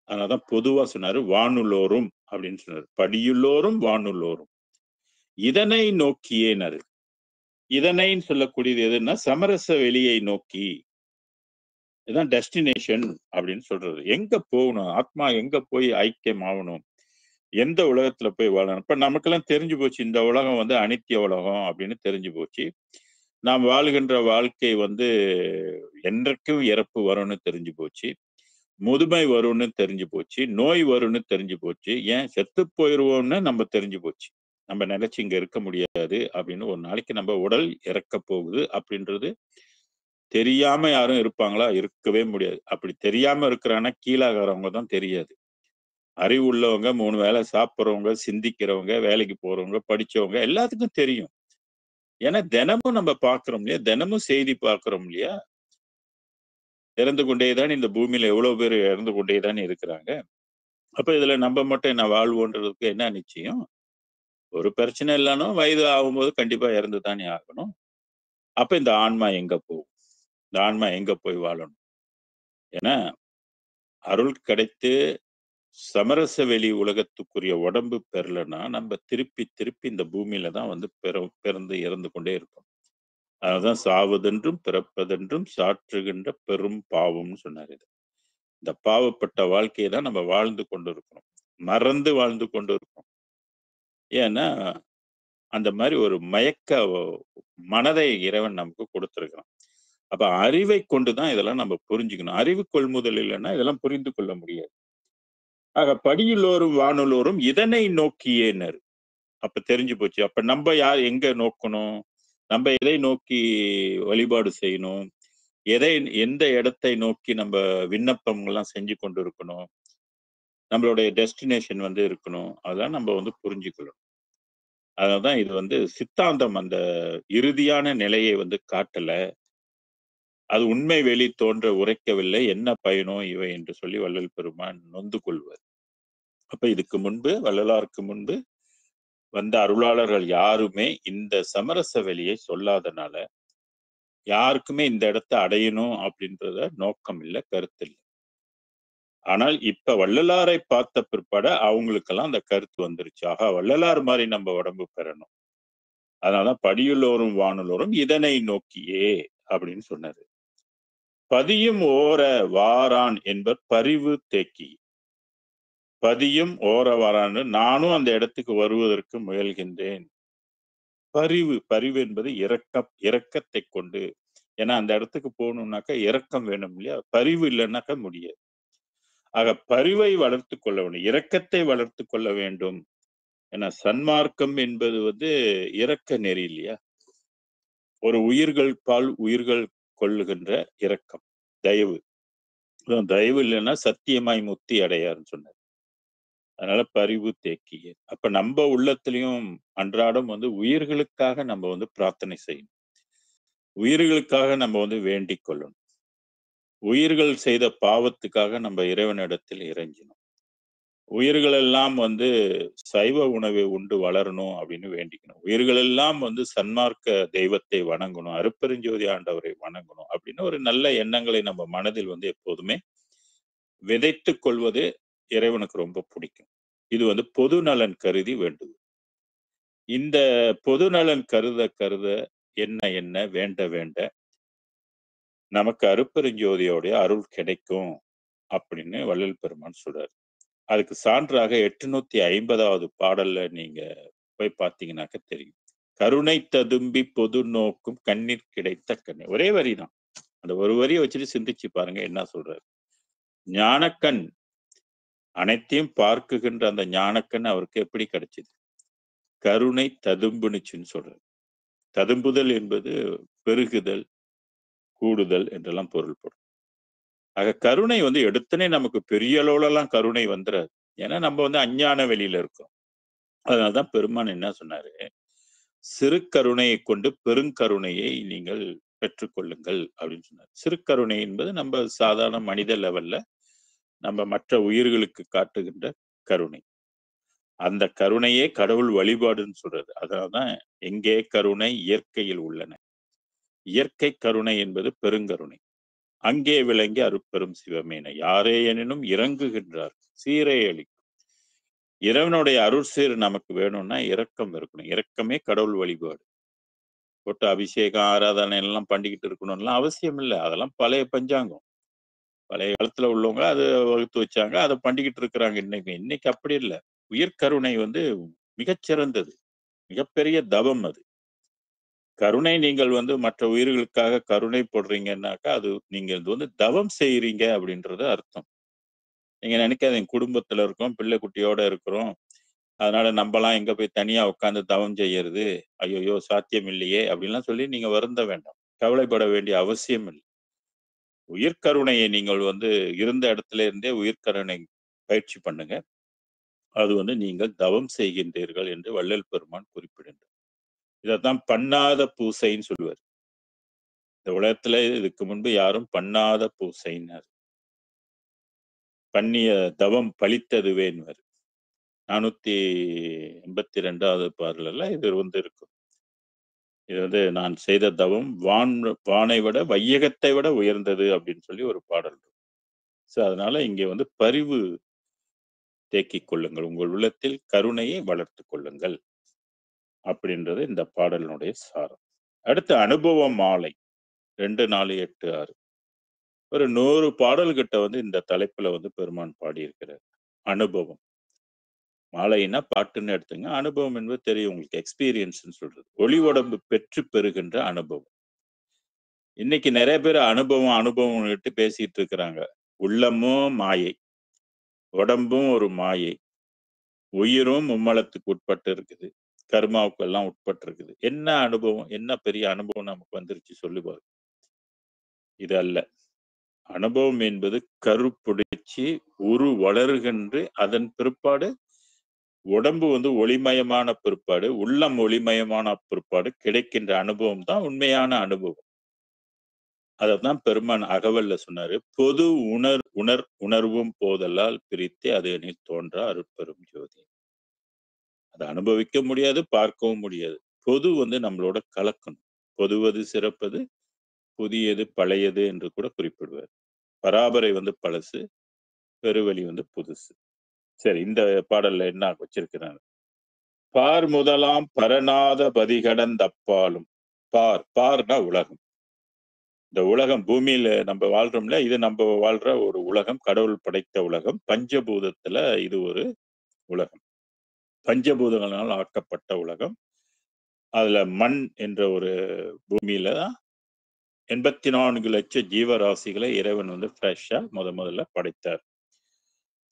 அதனாலதான் பொதுவா சொன்னாரு, வானுள்ளோரும் அப்படின்னு சொன்னாரு. படியுள்ளோரும் வானுள்ளோரும் இதனை நோக்கியேனாரு. இதனைன்னு சொல்லக்கூடியது எதுன்னா சமரச வெளியை நோக்கி, இதுதான் டெஸ்டினேஷன் அப்படின்னு சொல்றது. எங்க போகணும், ஆத்மா எங்க போய் ஐக்கியம் ஆகணும், எந்த உலகத்துல போய் வாழணும். இப்ப நமக்கெல்லாம் தெரிஞ்சு போச்சு, இந்த உலகம் வந்து அனித்திய உலகம் அப்படின்னு தெரிஞ்சு போச்சு. நாம் வாழ்கின்ற வாழ்க்கை வந்து என்றைக்கும் இறப்பு வரும்னு தெரிஞ்சு போச்சு, முதுமை வரும்னு தெரிஞ்சு போச்சு, நோய் வரும்னு தெரிஞ்சு போச்சு, ஏன் செத்து போயிருவோம்னு நம்ம தெரிஞ்சு போச்சு. நம்ம நினைச்சு இங்க இருக்க முடியாது அப்படின்னு, ஒரு நாளைக்கு நம்ம உடல் இறக்க போகுது அப்படின்றது தெரியாம யாரும் இருப்பாங்களா? இருக்கவே முடியாது. அப்படி தெரியாம இருக்கிறான்னா கீழாகிறவங்க தான் தெரியாது. அறிவு உள்ளவங்க, 3 வேளை சாப்பிடுறவங்க, சிந்திக்கிறவங்க, வேலைக்கு போறவங்க, படிச்சவங்க எல்லாத்துக்கும் தெரியும். ஏன்னா தினமும் நம்ம பார்க்கிறோம் இல்லையா? தினமும் செய்தி பார்க்கிறோம் இல்லையா? இறந்து கொண்டே தான் இந்த பூமியில எவ்வளவு பேர் இறந்து கொண்டே தானே இருக்கிறாங்க. அப்ப இதுல நம்ம மட்டும் என்ன வாழ்வோன்றதுக்கு என்ன நிச்சயம்? ஒரு பிரச்சனை இல்லனாலும் வயது ஆகும்போது கண்டிப்பா இறந்து தானே ஆகணும். அப்ப இந்த ஆன்மா எங்க போகும்? இந்த ஆன்மா எங்க போய் வாழணும்? ஏன்னா அருள் கிடைத்து சமரச வெளி உலகத்துக்குரிய உடம்பு பெறலன்னா நம்ம திருப்பி திருப்பி இந்த பூமியில தான் வந்து பிறந்து இறந்து கொண்டே இருப்போம். அதுதான் சாவதென்றும் பிறப்பதென்றும் சாற்றுகின்ற பெரும் பாவம்னு சொன்னார் இது. இந்த பாவப்பட்ட வாழ்க்கையை தான் நம்ம வாழ்ந்து கொண்டு இருக்கிறோம், மறந்து வாழ்ந்து கொண்டு இருக்கோம். ஏன்னா அந்த மாதிரி ஒரு மயக்க மனதை இறைவன் நமக்கு கொடுத்திருக்கிறான். அப்ப அறிவை கொண்டுதான் இதெல்லாம் நம்ம புரிஞ்சுக்கணும். அறிவு கொள்முதல் இல்லைன்னா இதெல்லாம் புரிந்து கொள்ள முடியாது. ஆக படியுள்ளோரும் வானுள்ளோரும் இதனை நோக்கியேனர். அப்ப தெரிஞ்சு போச்சு. அப்ப நம்ம யார் எங்க நோக்கணும்? நம்ம எதை நோக்கி வழிபாடு செய்யணும்? எதை எந்த இடத்தை நோக்கி நம்ம விண்ணப்பங்கள்லாம் செஞ்சு கொண்டு இருக்கணும்? நம்மளுடைய டெஸ்டினேஷன் வந்து இருக்கணும். அதெல்லாம் நம்ம வந்து புரிஞ்சுக்கணும். அதனாலதான் இது வந்து சித்தாந்தம் அந்த இறுதியான நிலையை வந்து காட்டல. அது உண்மை வெளி தோன்ற உரைக்கவில்லை. என்ன பயனோ இவை என்று சொல்லி வள்ளல் பெருமான் நொந்து கொள்வார். அப்ப இதுக்கு முன்பு வள்ளலாருக்கு முன்பு வந்த அருளாளர்கள் யாருமே இந்த சமரச வெளியை சொல்லாதனால யாருக்குமே இந்த இடத்தை அடையணும் அப்படின்றத நோக்கம் இல்லை, கருத்து இல்லை. ஆனால் இப்ப வள்ளலாரை பார்த்த பிற்பாட அவங்களுக்கெல்லாம் அந்த கருத்து வந்துருச்சு. ஆகா, வள்ளலார் மாதிரி நம்ம உடம்பு பெறணும். அதனாலதான் படியுள்ளோரும் வானுள்ளோரும் இதனை நோக்கியே அப்படின்னு சொன்னாரு. பதியும் ஓர வாரான் என்பர் பரிவு தேக்கி. பதியும் ஓர வாரான்னு நானும் அந்த இடத்துக்கு வருவதற்கு முயல்கின்றேன். பரிவு, பரிவு என்பது இரக்கத்தை கொண்டு. ஏன்னா அந்த இடத்துக்கு போகணும்னாக்கா இரக்கம் வேணும் இல்லையா? பரிவு இல்லைன்னாக்கா முடியாது. ஆக பரிவை வளர்த்து கொள்ள வேண்டும், இரக்கத்தை வளர்த்து கொள்ள வேண்டும். ஏன்னா சன்மார்க்கம் என்பது வந்து இரக்க நெறி இல்லையா? ஒரு உயிர்கள் பால் உயிர்கள் கொள்ளுகின்ற இரக்கம், தயவு. தயவு இல்லைன்னா சத்தியமாய் முத்தி அடையாருன்னு சொன்னார். அதனால பரிவு தேக்கிய. அப்ப நம்ம உள்ளத்திலையும் அன்றாடம் வந்து உயிர்களுக்காக நம்ம வந்து பிரார்த்தனை செய்யணும். உயிர்களுக்காக நம்ம வந்து வேண்டிக் கொள்ளணும். உயிர்கள் செய்த பாவத்துக்காக நம்ம இறைவனிடத்தில் இறைஞ்சணும். உயிர்கள் எல்லாம் வந்து சைவ உணவை உண்டு வளரணும் அப்படின்னு வேண்டிக்கணும். உயிர்கள் எல்லாம் வந்து சன்மார்க்க தெய்வத்தை வணங்கணும், அருட்பெருஞ்சோதி ஆண்டவரை வணங்கணும் அப்படின்னு ஒரு நல்ல எண்ணங்களை நம்ம மனதில் வந்து எப்போதுமே விதைத்துக் கொள்வது இறைவனுக்கு ரொம்ப பிடிக்கும். இது வந்து பொது நலன் கருதி வேண்டுவது. இந்த பொது நலன் கருத கருத என்ன என்ன வேண்ட வேண்ட நமக்கு அருட்பெருஞ்சோதியோடைய அருள் கிடைக்கும் அப்படின்னு வள்ளல் பெருமான் சொல்றாரு. அதுக்கு சான்றாக 850வது பாடல்ல நீங்க போய் பார்த்தீங்கன்னாக்க தெரியும். கருணை ததும்பி பொது நோக்கும் கண்ணீர் கிடைத்த கண்ணீர். ஒரே வரிதான். அந்த ஒரு வரியை வச்சுட்டு சிந்திச்சு பாருங்க என்ன சொல்றாரு. ஞானக்கண், அனைத்தையும் பார்க்குகின்ற அந்த ஞானக்கண் அவருக்கு எப்படி கிடைச்சது? கருணை ததும்புனுச்சுன்னு சொல்றாரு. ததும்புதல் என்பது பெருகுதல், கூடுதல் என்றெல்லாம் பொருள்படும். ஆக கருணை வந்து எடுத்தனே நமக்கு பெரிய அளவுல கருணை வந்துடாது. ஏன்னா நம்ம வந்து அஞ்ஞான வெளியில இருக்கோம். அதனாலதான் பெருமான் என்ன சொன்னாரு, சிறு கருணையை கொண்டு பெருங்கருணையை நீங்கள் பெற்றுக்கொள்ளுங்கள் அப்படின்னு சொன்னார். சிறு கருணை என்பது நம்ம சாதாரண மனித லெவல்ல நம்ம மற்ற உயிர்களுக்கு காட்டுகின்ற கருணை. அந்த கருணையே கடவுள் வழிபாடுன்னு சொல்றது. அதனாலதான் எங்கே கருணை இயற்கையில் உள்ளன. இயற்கை கருணை என்பது பெருங்கருணை. அங்கே விளங்கி அருட்பெரும் சிவமேன யாரே எனினும் இறங்குகின்றார் சீரை அளிக்கும். இறைவனுடைய அருட்சீர் நமக்கு வேணும்னா இரக்கம் இருக்கணும். இரக்கமே கடவுள் வழிபாடு. போட்டு அபிஷேகம் ஆராதனை எல்லாம் பண்ணிக்கிட்டு இருக்கணும்லாம் அவசியம் இல்லை. அதெல்லாம் பழைய பஞ்சாங்கம். பழைய காலத்துல உள்ளவங்க அதை வகுத்து வச்சாங்க, அதை பண்ணிக்கிட்டு இருக்கிறாங்க. இன்னைக்கு இன்னைக்கு அப்படி இல்லை. உயிர்கருணை வந்து மிகச்சிறந்தது, மிகப்பெரிய தவம் அது. கருணை நீங்கள் வந்து மற்ற உயிர்களுக்காக கருணை போடுறீங்கன்னாக்கா அது நீங்க இது வந்து தவம் செய்யறீங்க அப்படின்றது அர்த்தம். நீங்க நினைக்காதீங்க குடும்பத்துல இருக்கோம், பிள்ளை குட்டியோட இருக்கிறோம், அதனால நம்மலாம் எங்க போய் தனியா உட்கார்ந்து தவம் செய்யறது, ஐயோ சாத்தியம் இல்லையே அப்படின்லாம் சொல்லி நீங்க வருந்த வேண்டாம், கவலைப்பட வேண்டிய அவசியம் இல்லை. உயிர்கருணையை நீங்கள் வந்து இருந்த இடத்துல இருந்தே உயிர்கருணை பயிற்சி பண்ணுங்க. அது வந்து நீங்கள் தவம் செய்கின்றீர்கள் என்று வள்ளல் பெருமான் குறிப்பிடுகிறார். இதைத்தான் பண்ணாத பூசைன்னு சொல்லுவார். இந்த உலகத்துல இதுக்கு முன்பு யாரும் பண்ணாத பூசைன்னார். பண்ணிய தவம் பலித்ததுவேன்னுவார். 482வது பாடல்ல இது வந்து இருக்கும். இது வந்து நான் செய்த தவம் வானை விட வையகத்தை விட உயர்ந்தது அப்படின்னு சொல்லி ஒரு பாடல் இருக்கு. ஸோ அதனால இங்கே வந்து பரிவு தேக்கிக் கொள்ளுங்கள், உங்கள் உள்ளத்தில் கருணையை வளர்த்துக் கொள்ளுங்கள் அப்படின்றது இந்த பாடலினுடைய சாரம். அடுத்து அனுபவ மாலை 2, 4, 8, 6 ஒரு 100 பாடல்கிட்ட வந்து இந்த தலைப்புல வந்து பெருமான் பாடியிருக்கிறார். அனுபவம் மாலைன்னா பாட்டுன்னு எடுத்துங்க. அனுபவம் என்பது தெரியும் உங்களுக்கு, எக்ஸ்பீரியன்ஸ்ன்னு சொல்றது. ஒளி உடம்பு பெற்று பெறுகின்ற அனுபவம். இன்னைக்கு நிறைய பேர் அனுபவம் அனுபவம் விட்டு பேசிட்டு இருக்கிறாங்க. உள்ளமும் மாயை, உடம்பும் ஒரு மாயை, உயிரும் மும்மலத்துக்கு உட்பட்டு இருக்குது, கர்மாவுக்கு எல்லாம் உட்பட்டு இருக்குது. என்ன அனுபவம், என்ன பெரிய அனுபவம் நமக்கு வந்துருச்சு சொல்லுவார். இது அல்ல. அனுபவம் என்பது கருப்புடிச்சு உரு வளருகின்ற அதன் பிற்பாடு உடம்பு வந்து ஒளிமயமான பிற்பாடு, உள்ளம் ஒளிமயமான பிற்பாடு கிடைக்கின்ற அனுபவம் தான் உண்மையான அனுபவம். அதைத்தான் பெருமான் அகவல்ல சொன்னாரு. பொது உணர்வும் போதலால் பிரித்து அது எனில் தோன்றா அருட்பெரும் ஜோதி. அதை அனுபவிக்க முடியாது, பார்க்கவும் முடியாது. பொது வந்து நம்மளோட கலக்கணும். பொதுவது சிறப்பது, புதியது பழையது என்று கூட குறிப்பிடுவார். பராபரை வந்து பழசு, பெருவெளி வந்து புதுசு. சரி, இந்த பாடல்ல என்ன வச்சிருக்கிறாங்க? பார் முதலாம் பரநாத பதிகடந்தப்பாலும். பார்னா உலகம். இந்த உலகம் பூமியில நம்ம வாழ்றோம்ல, இது நம்ம வாழ்ற ஒரு உலகம், கடவுள் படைத்த உலகம். பஞ்சபூதத்துல இது ஒரு உலகம், பஞ்சபூதங்களால் ஆக்கப்பட்ட உலகம். அதுல மண் என்ற ஒரு பூமியில 84 லட்சம் ஜீவராசிகளை இறைவன் வந்து ஃப்ரெஷ்ஷா முதல்ல படைத்தார்.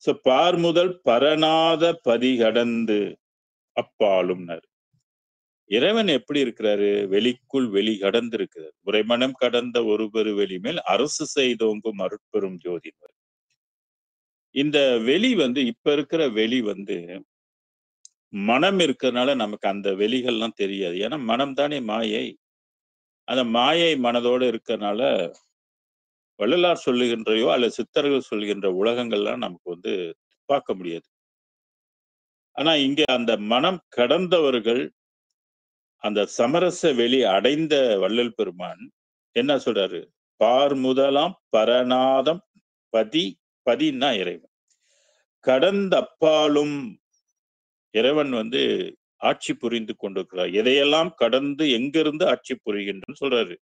சோ பார் முதல் பரநாத பதிகடந்து அப்பாலும்னாரு. இறைவன் எப்படி இருக்கிறாரு? வெளிக்குள் வெளி கடந்து இருக்கிறார். உரைமனம் கடந்த ஒரு பெரு வெளி மேல் அரசு செய்தோங்கும் அருட்பெரும் ஜோதி. இந்த வெளி வந்து இப்ப இருக்கிற வெளி வந்து மனம் இருக்கிறதுனால நமக்கு அந்த வெளிகள்லாம் தெரியாது. ஏன்னா மனம் தானே மாயை. அந்த மாயை மனதோடு இருக்கிறதுனால வள்ளலார் சொல்லுகின்றையோ அல்லது சித்தர்கள் சொல்லுகின்ற உலகங்கள்லாம் நமக்கு வந்து பார்க்க முடியாது. ஆனா இங்க அந்த மனம் கடந்தவர்கள் அந்த சமரச வெளி அடைந்த வள்ளல் பெருமான் என்ன சொல்றாரு? பார் முதலாம் பரநாதம் பதின்னா இறைவன். கடந்த அப்பாலும் இறைவன் வந்து ஆட்சி புரிந்து கொண்டிருக்கிறார். எதையெல்லாம் கடந்து எங்கிருந்து ஆட்சி புரிகின்றன்னு சொல்றாரு.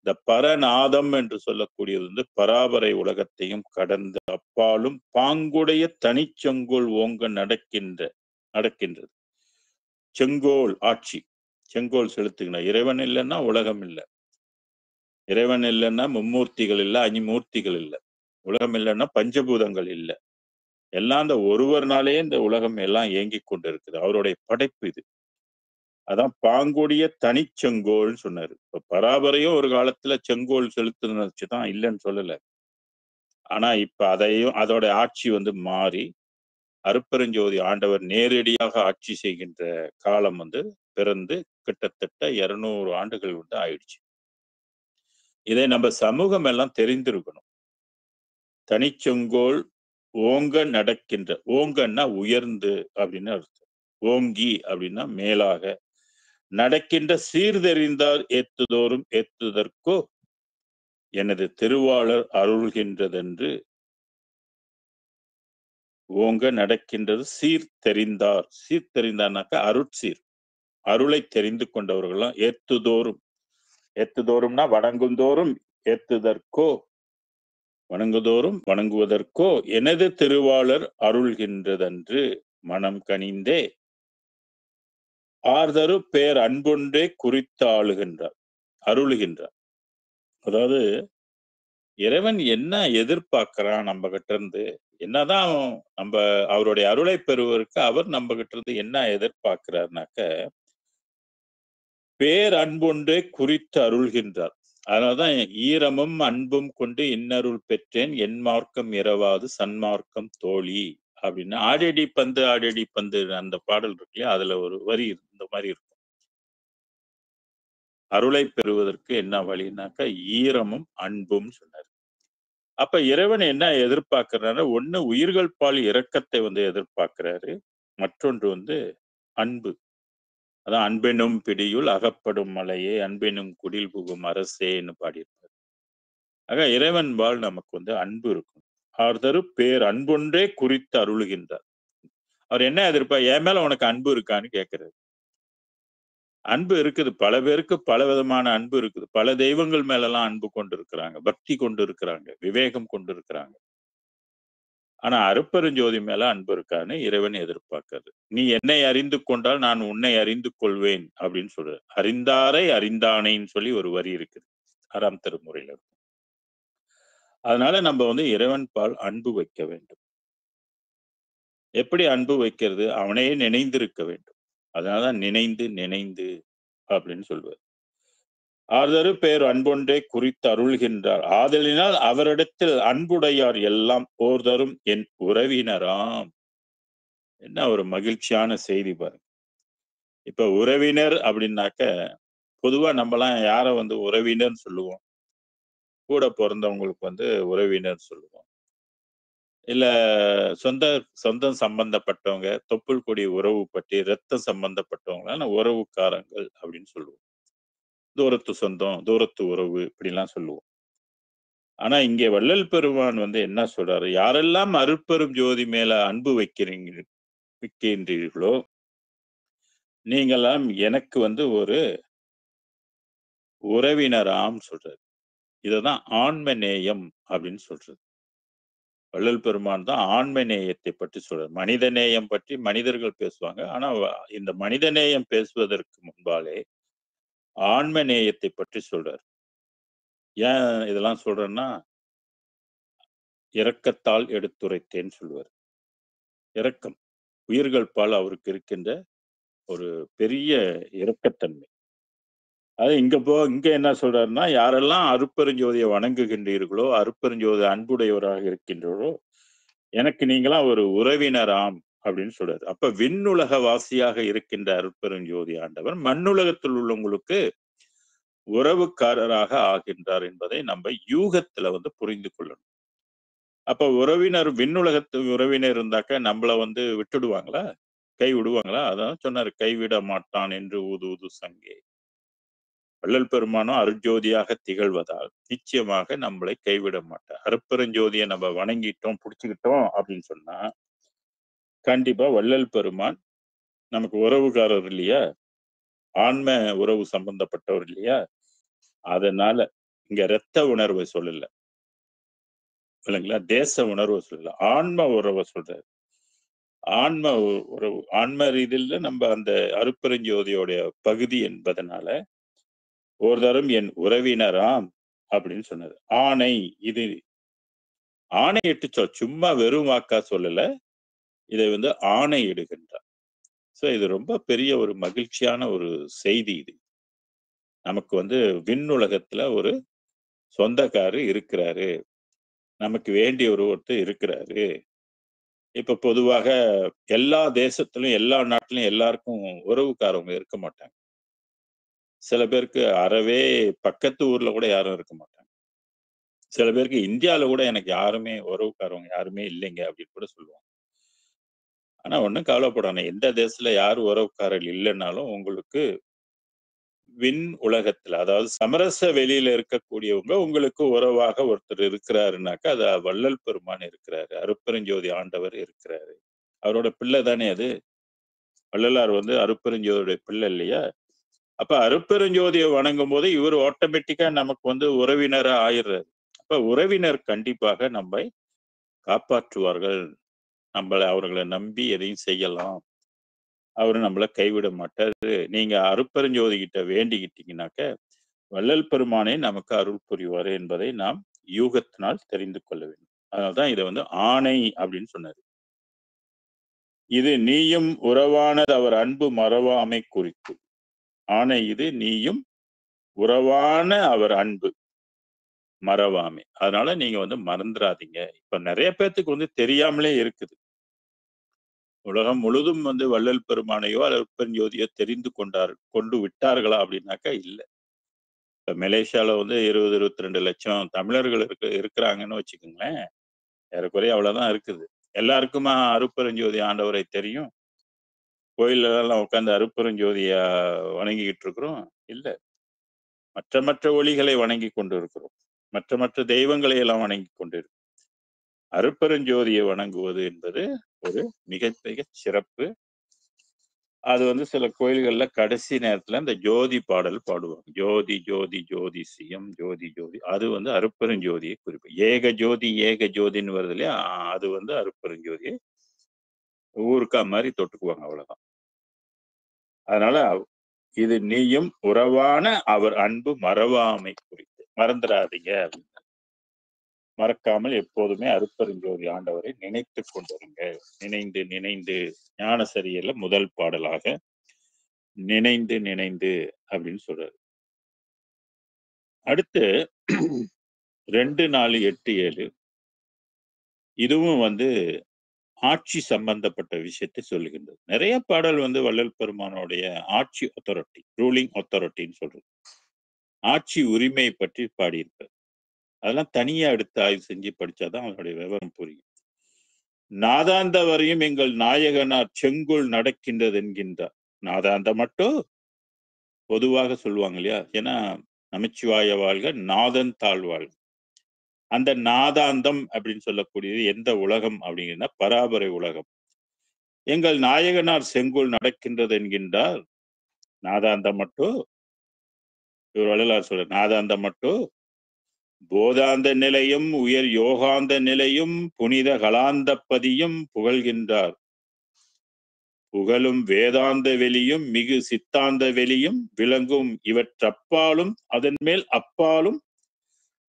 இந்த பரநாதம் என்று சொல்லக்கூடியது வந்து பராபரை உலகத்தையும் கடந்த அப்பாலும் பாங்குடைய தனிச்செங்கோல் ஓங்க நடக்கின்றது. செங்கோல் ஆட்சி, செங்கோல் செலுத்துகிறார். இறைவன் இல்லைன்னா உலகம் இல்லை. இறைவன் இல்லைன்னா மும்மூர்த்திகள் இல்லை, அஞ்சுமூர்த்திகள் இல்லை. உலகம் இல்லைன்னா பஞ்சபூதங்கள் இல்லை. எல்லாம் அந்த ஒருவர்னாலே இந்த உலகம் எல்லாம் இயங்கி கொண்டு இருக்குது. அவருடைய படைப்பு இது. அதான் பாங்குடைய தனிச்செங்கோல்னு சொன்னாரு. இப்ப பராபரையும் ஒரு காலத்துல செங்கோல் செலுத்துனுச்சுதான், இல்லைன்னு சொல்லல. ஆனா இப்ப அதையும் அதோட ஆட்சி வந்து மாறி அருட்பெருஞ்சோதி ஆண்டவர் நேரடியாக ஆட்சி செய்கின்ற காலம் வந்து பிறந்து கிட்டத்தட்ட 200 ஆண்டுகள் வந்து ஆயிடுச்சு. இதை நம்ம சமூகம் எல்லாம் தெரிந்திருக்கணும். தனிச்செங்கோல் ஓங்க நடக்கின்ற, ஓங்கன்னா உயர்ந்து அப்படின்னு அர்த்தம். ஓங்கி அப்படின்னா மேலாக. நடக்கின்ற சீர்தெரிந்தார் ஏத்துதோறும் ஏத்துதற்கோ எனது திருவாளர் அருள்கின்றதென்று ஓங்க நடக்கின்றது சீர்தெரிந்தார். சீர்தெரிந்தார்னாக்கா அருட்சீர். அருளை தெரிந்து கொண்டவர்கள்லாம் ஏத்துதோறும். ஏத்துதோறும்னா வணங்குந்தோறும் ஏத்துதற்கோ வணங்குதோறும் வணங்குவதற்கோ எனது திருவாளர் அருள்கின்றதன்று மனம் கனிந்தே ஆர்தரு பேர் அன்பொன்றே குறித்து ஆளுகின்றார் அருளுகின்றார். அதாவது இறைவன் என்ன எதிர்பார்க்கிறான் நம்ம கிட்ட இருந்து, என்னதான் நம்ம அவருடைய அருளை பெறுவதற்கு அவர் நம்ம கிட்ட இருந்து என்ன எதிர்பார்க்கிறார்னாக்க பேர் அன்பொன்றே குறித்து அருள்கின்றார். அதனாலதான் ஈரமும் அன்பும் கொண்டு இன்னருள் பெற்றேன் என் மார்க்கம் இரவாது சன்மார்க்கம் தோழி அப்படின்னு ஆடடி பந்து ஆடடி பந்து அந்த பாடல் இருக்கு இல்லையா, அதுல ஒரு வரி இந்த மாதிரி இருக்கும். அருளை பெறுவதற்கு என்ன வழினாக்கா ஈரமும் அன்பும் சொன்னார். அப்ப இறைவன் என்ன எதிர்பார்க்கிறாரு, ஒண்ணு உயிர்கள் பால் இரக்கத்தை வந்து எதிர்பார்க்கிறாரு, மற்றொன்று வந்து அன்பு. அதான் அன்பெனும் பிடியுள் அகப்படும் மலையே அன்பெனும் குடில் புகும் அரசேன்னு பாடியிருப்பார். ஆக இறைவன் பால் நமக்கு வந்து அன்பு இருக்கும். ஆர்தரு பேர் அன்பொன்றே குறித்து அருளுகின்றார். அவர் என்ன எதிர்ப்பார், என் மேல உனக்கு அன்பு இருக்கான்னு கேட்கிறாரு. அன்பு இருக்குது, பல பேருக்கு பல விதமான அன்பு இருக்குது. பல தெய்வங்கள் மேலெல்லாம் அன்பு கொண்டு இருக்கிறாங்க, பக்தி கொண்டு இருக்கிறாங்க, விவேகம் கொண்டு இருக்கிறாங்க. ஆனா அருட்பெருஞ்சோதி மேல அன்பு இருக்கான்னு இறைவன் எதிர்பார்க்காது. நீ என்னை அறிந்து கொண்டால் நான் உன்னை அறிந்து கொள்வேன் அப்படின்னு சொல்ற. அறிந்தாரை அறிந்தானேன்னு சொல்லி ஒரு வரி இருக்குது 6ஆம் திருமுறையில. அதனால நம்ம வந்து இறைவன் பால் அன்பு வைக்க வேண்டும். எப்படி அன்பு வைக்கிறது, அவனையே நினைந்திருக்க வேண்டும். அதனாலதான் நினைந்து நினைந்து அப்படின்னு சொல்வார். ஆர்தரு பேர் அன்பொன்றே குறித்து அருள்கின்றார். ஆதலினால் அவரிடத்தில் அன்புடையார் எல்லாம் ஓர்தரும் என் உறவினராம். என்ன ஒரு மகிழ்ச்சியான செய்தி பாருங்க. இப்ப உறவினர் அப்படின்னாக்க பொதுவா நம்மலாம் யார வந்து உறவினர்ன்னு சொல்லுவோம். கூட பொறந்தவங்களுக்கு வந்து உறவினர் சொல்லுவோம். இல்ல சொந்த சொந்தம் சம்பந்தப்பட்டவங்க, தொப்புள் கொடி உறவு பற்றி ரத்தம் சம்பந்தப்பட்டவங்கள உறவுக்காரங்கள் அப்படின்னு சொல்லுவோம். தூரத்து சொந்தம், தூரத்து உறவு இப்படிலாம் சொல்லுவோம். ஆனா இங்கே வள்ளல் பெருமான் வந்து என்ன சொல்றாரு, யாரெல்லாம் அருட்பெரும் ஜோதி மேல அன்பு வைக்கின்றீர்களோ நீங்கெல்லாம் எனக்கு வந்து ஒரு உறவினராம் சொல்றாரு. இததான் ஆன்ம நேயம் அப்படின்னு சொல்றது. வள்ளல் பெருமான் தான் ஆன்ம நேயத்தை பற்றி சொல்றார். மனித நேயம் பற்றி மனிதர்கள் பேசுவாங்க. ஆனா இந்த மனித நேயம் பேசுவதற்கு முன்பாலே ஆன்ம நேயத்தை பற்றி சொல்றார். ஏன் இதெல்லாம் சொல்றேன்னா, இரக்கத்தால் எடுத்துரைத்தேன்னு சொல்லுவார். இரக்கம். உயிர்கள் பால் அவருக்கு இருக்கின்ற ஒரு பெரிய இரக்கத்தன்மை. அது இங்க என்ன சொல்றாருன்னா, யாரெல்லாம் அருட்பெருஞ்சோதியை வணங்குகின்றீர்களோ, அருட்பெருஞ்சோதி அன்புடையவராக இருக்கின்றீர்களோ, எனக்கு நீங்களாம் ஒரு உறவினராம் அப்படின்னு சொல்றாரு. அப்ப விண்ணுலக வாசியாக இருக்கின்ற அருட்பெருஞ்சோதி ஆண்டவர் மண்ணுலகத்தில் உள்ளவங்களுக்கு உறவுக்காரராக ஆகின்றார் என்பதை நம்ம யூகத்துல வந்து புரிந்து கொள்ளணும். அப்ப உறவினர் விண்ணுலகத்து உறவினர் இருந்தாக்க நம்மள வந்து விட்டுடுவாங்களா? கை விடுவாங்களா? அதான் சொன்னாரு, கைவிட மாட்டான் என்று ஊது ஊது சங்கே. வள்ளல் பெருமானும் அருட்ஜோதியாக திகழ்வதால் நிச்சயமாக நம்மளை கைவிட மாட்டார். அருட்பெருஞ்சோதியை நம்ம வணங்கிட்டோம், புடிச்சுக்கிட்டோம் அப்படின்னு சொன்னா கண்டிப்பா வள்ளல் பெருமான் நமக்கு உறவுக்காரர் இல்லையா? ஆன்ம உறவு சம்பந்தப்பட்டவர் இல்லையா? அதனால இங்க இரத்த உணர்வை சொல்லல. இல்லைங்களா? தேச உணர்வு சொல்லல. ஆன்ம உறவை சொல்றாரு. ஆன்ம உறவு. ஆன்ம ரீதியில நம்ம அந்த அருட்பெருஞ்சோதியோடைய பகுதி என்பதனால ஒரு தரம் என் உறவினராம் அப்படின்னு சொன்னாரு. ஆணை இது ஆணையிட்டு சும்மா வெறும் வாக்கா சொல்லல. இதை வந்து ஆணையிடுகின்றார். சோ இது ரொம்ப பெரிய ஒரு மகிழ்ச்சியான ஒரு செய்தி இது. நமக்கு வந்து விண்ணுலகத்துல ஒரு சொந்தக்காரு இருக்கிறாரு. நமக்கு வேண்டிய ஒருத்தர் இருக்கிறாரு. இப்ப பொதுவாக எல்லா தேசத்திலும், எல்லா நாட்டிலும் எல்லாருக்கும் உறவுக்காரவங்க இருக்க மாட்டாங்க. சில பேருக்கு அறவே பக்கத்து ஊர்ல கூட யாரும் இருக்க மாட்டாங்க. சில பேருக்கு இந்தியால கூட எனக்கு யாருமே உறவுக்காரவங்க யாருமே இல்லைங்க அப்படின்னு கூட சொல்லுவாங்க. ஆனா ஒண்ணும் கவலைப்பட வேணாம். எந்த தேசத்துல யார் உறவுக்காரர்கள் இல்லைன்னாலும் உங்களுக்கு விண் உலகத்துல, அதாவது சமரச வெளியில இருக்கக்கூடியவங்க உங்களுக்கு உறவாக ஒருத்தர் இருக்கிறாருனாக்கா, அது வள்ளல் பெருமான் இருக்கிறாரு. அருட்பெருஞ்சோதி ஆண்டவர் இருக்கிறாரு. அவரோட பிள்ளை தானே அது. வள்ளலார் வந்து அருட்பெருஞ்சோதியுடைய பிள்ளை இல்லையா? அப்ப அருட்பெருஞ்சோதியை வணங்கும்போது இவர் ஆட்டோமேட்டிக்கா நமக்கு வந்து உறவினரா ஆயிடுறாரு. அப்ப உறவினர் கண்டிப்பாக நம்மை காப்பாற்றுவார்கள். அவர்களை நம்பி எதையும் செய்யலாம். அவரு நம்மள கைவிட மாட்டாரு. நீங்க அருட்பெருஞ்சோதி கிட்ட வேண்டிக்கிட்டீங்கன்னாக்க, வள்ளல் பெருமானே நமக்கு அருள் புரிவாரு என்பதை நாம் யூகத்தினால் தெரிந்து கொள்ள வேண்டும். அதனால தான் இத வந்து ஆணை அப்படின்னு சொன்னாரு. இது நீயும் உறவானது அவர் அன்பு மறவாமை குறித்து. ஆணை இது நீயும் உறவான அவர் அன்பு மறவாமை. அதனால நீங்க வந்து மறந்துராதீங்க. இப்ப நெறைய பேத்துக்கு வந்து தெரியாமலே இருக்குது. உலகம் முழுதும் வந்து வள்ளல் பெருமானையோ, அருட்பெருஞ்சோதியோ தெரிந்து கொண்டு விட்டார்களா அப்படின்னாக்கா இல்ல. இப்ப மலேசியால வந்து 20, 22 லட்சம் தமிழர்கள் இருக்கிறாங்கன்னு வச்சுக்கோங்களேன். ஏறக்குறைய அவ்வளவுதான் இருக்குது. எல்லாருக்குமா அருட்பெருஞ்சோதி ஆண்டவரை தெரியும்? கோயில்லலாம் உட்கார்ந்து அருட்பெருஞ்சோதிய வணங்கிக்கிட்டு இருக்கிறோம்? இல்ல. மற்ற மற்ற ஒளிகளை வணங்கிக் கொண்டு இருக்கிறோம். மற்ற மற்ற தெய்வங்களை எல்லாம் வணங்கிக் கொண்டு இருக்கிறோம். அருட்பெருஞ்சோதியை வணங்குவது என்பது ஒரு மிக மிக சிறப்பு. அது வந்து சில கோயில்கள்ல கடைசி நேரத்துல இந்த ஜோதி பாடல் பாடுவாங்க. ஜோதி ஜோதி ஜோதிசியம் ஜோதி ஜோதி. அது வந்து அருட்பெருஞ்சோதியை குறிக்கும். ஏக ஜோதி ஏக ஜோதின்னு வருது இல்லையா? அது வந்து அருட்பெருஞ்சோதியை ஊருக்கா மாரி தொட்டுக்குவாங்க அவ்வளவுதான். அதனால இது நீயும் உறவான அவர் அன்பு மறவாமை குறித்து. மறந்துடாதீங்க அப்படின்னு. மறக்காமல் எப்போதுமே அருட்பெருஞ்சோதி ஆண்டவரை நினைத்துக் கொண்டிருங்க. நினைந்து நினைந்து ஞானசரியல்ல முதல் பாடலாக நினைந்து நினைந்து அப்படின்னு சொல்றாரு. அடுத்து 2, 4, 8, 7 இதுவும் வந்து ஆட்சி சம்பந்தப்பட்ட விஷயத்தை சொல்லுகின்றது. நிறைய பாடல் வந்து வள்ளல் பெருமானுடைய ஆட்சி அத்தாரிட்டி, ரூலிங் அத்தாரிட்டின்னு சொல்றது. ஆட்சி உரிமை பற்றி பாடியிருப்பார். அதெல்லாம் தனியா எடுத்து ஆய்வு செஞ்சு படிச்சாதான் அதனுடைய விவரம் புரியும். நாதாந்த வரையும் எங்கள் நாயகனார் செங்குல் நடக்கின்றது என்கின்றார். நாதாந்த மட்டும் பொதுவாக சொல்லுவாங்க இல்லையா? ஏன்னா நமச்சிவாய வாழ்க, நாதன் தாழ்வாழ்க. அந்த நாதாந்தம் அப்படின்னு சொல்லக்கூடியது எந்த உலகம் அப்படிங்கன்னா பராபரை உலகம். எங்கள் நாயகனார் செங்கோல் நடக்கின்றது என்கின்றார். நாதாந்தம் மட்டும் இவர் வள்ளலார் சொல்ற நாதாந்தம் மட்டும் போதாந்த நிலையும் உயர் யோகாந்த நிலையும் புனித கலாந்தப்பதியும் புகழ்கின்றார். புகழும் வேதாந்த வெளியும் மிகு சித்தாந்த வெளியும் விளங்கும் இவற்றப்பாலும் அதன் மேல் அப்பாலும்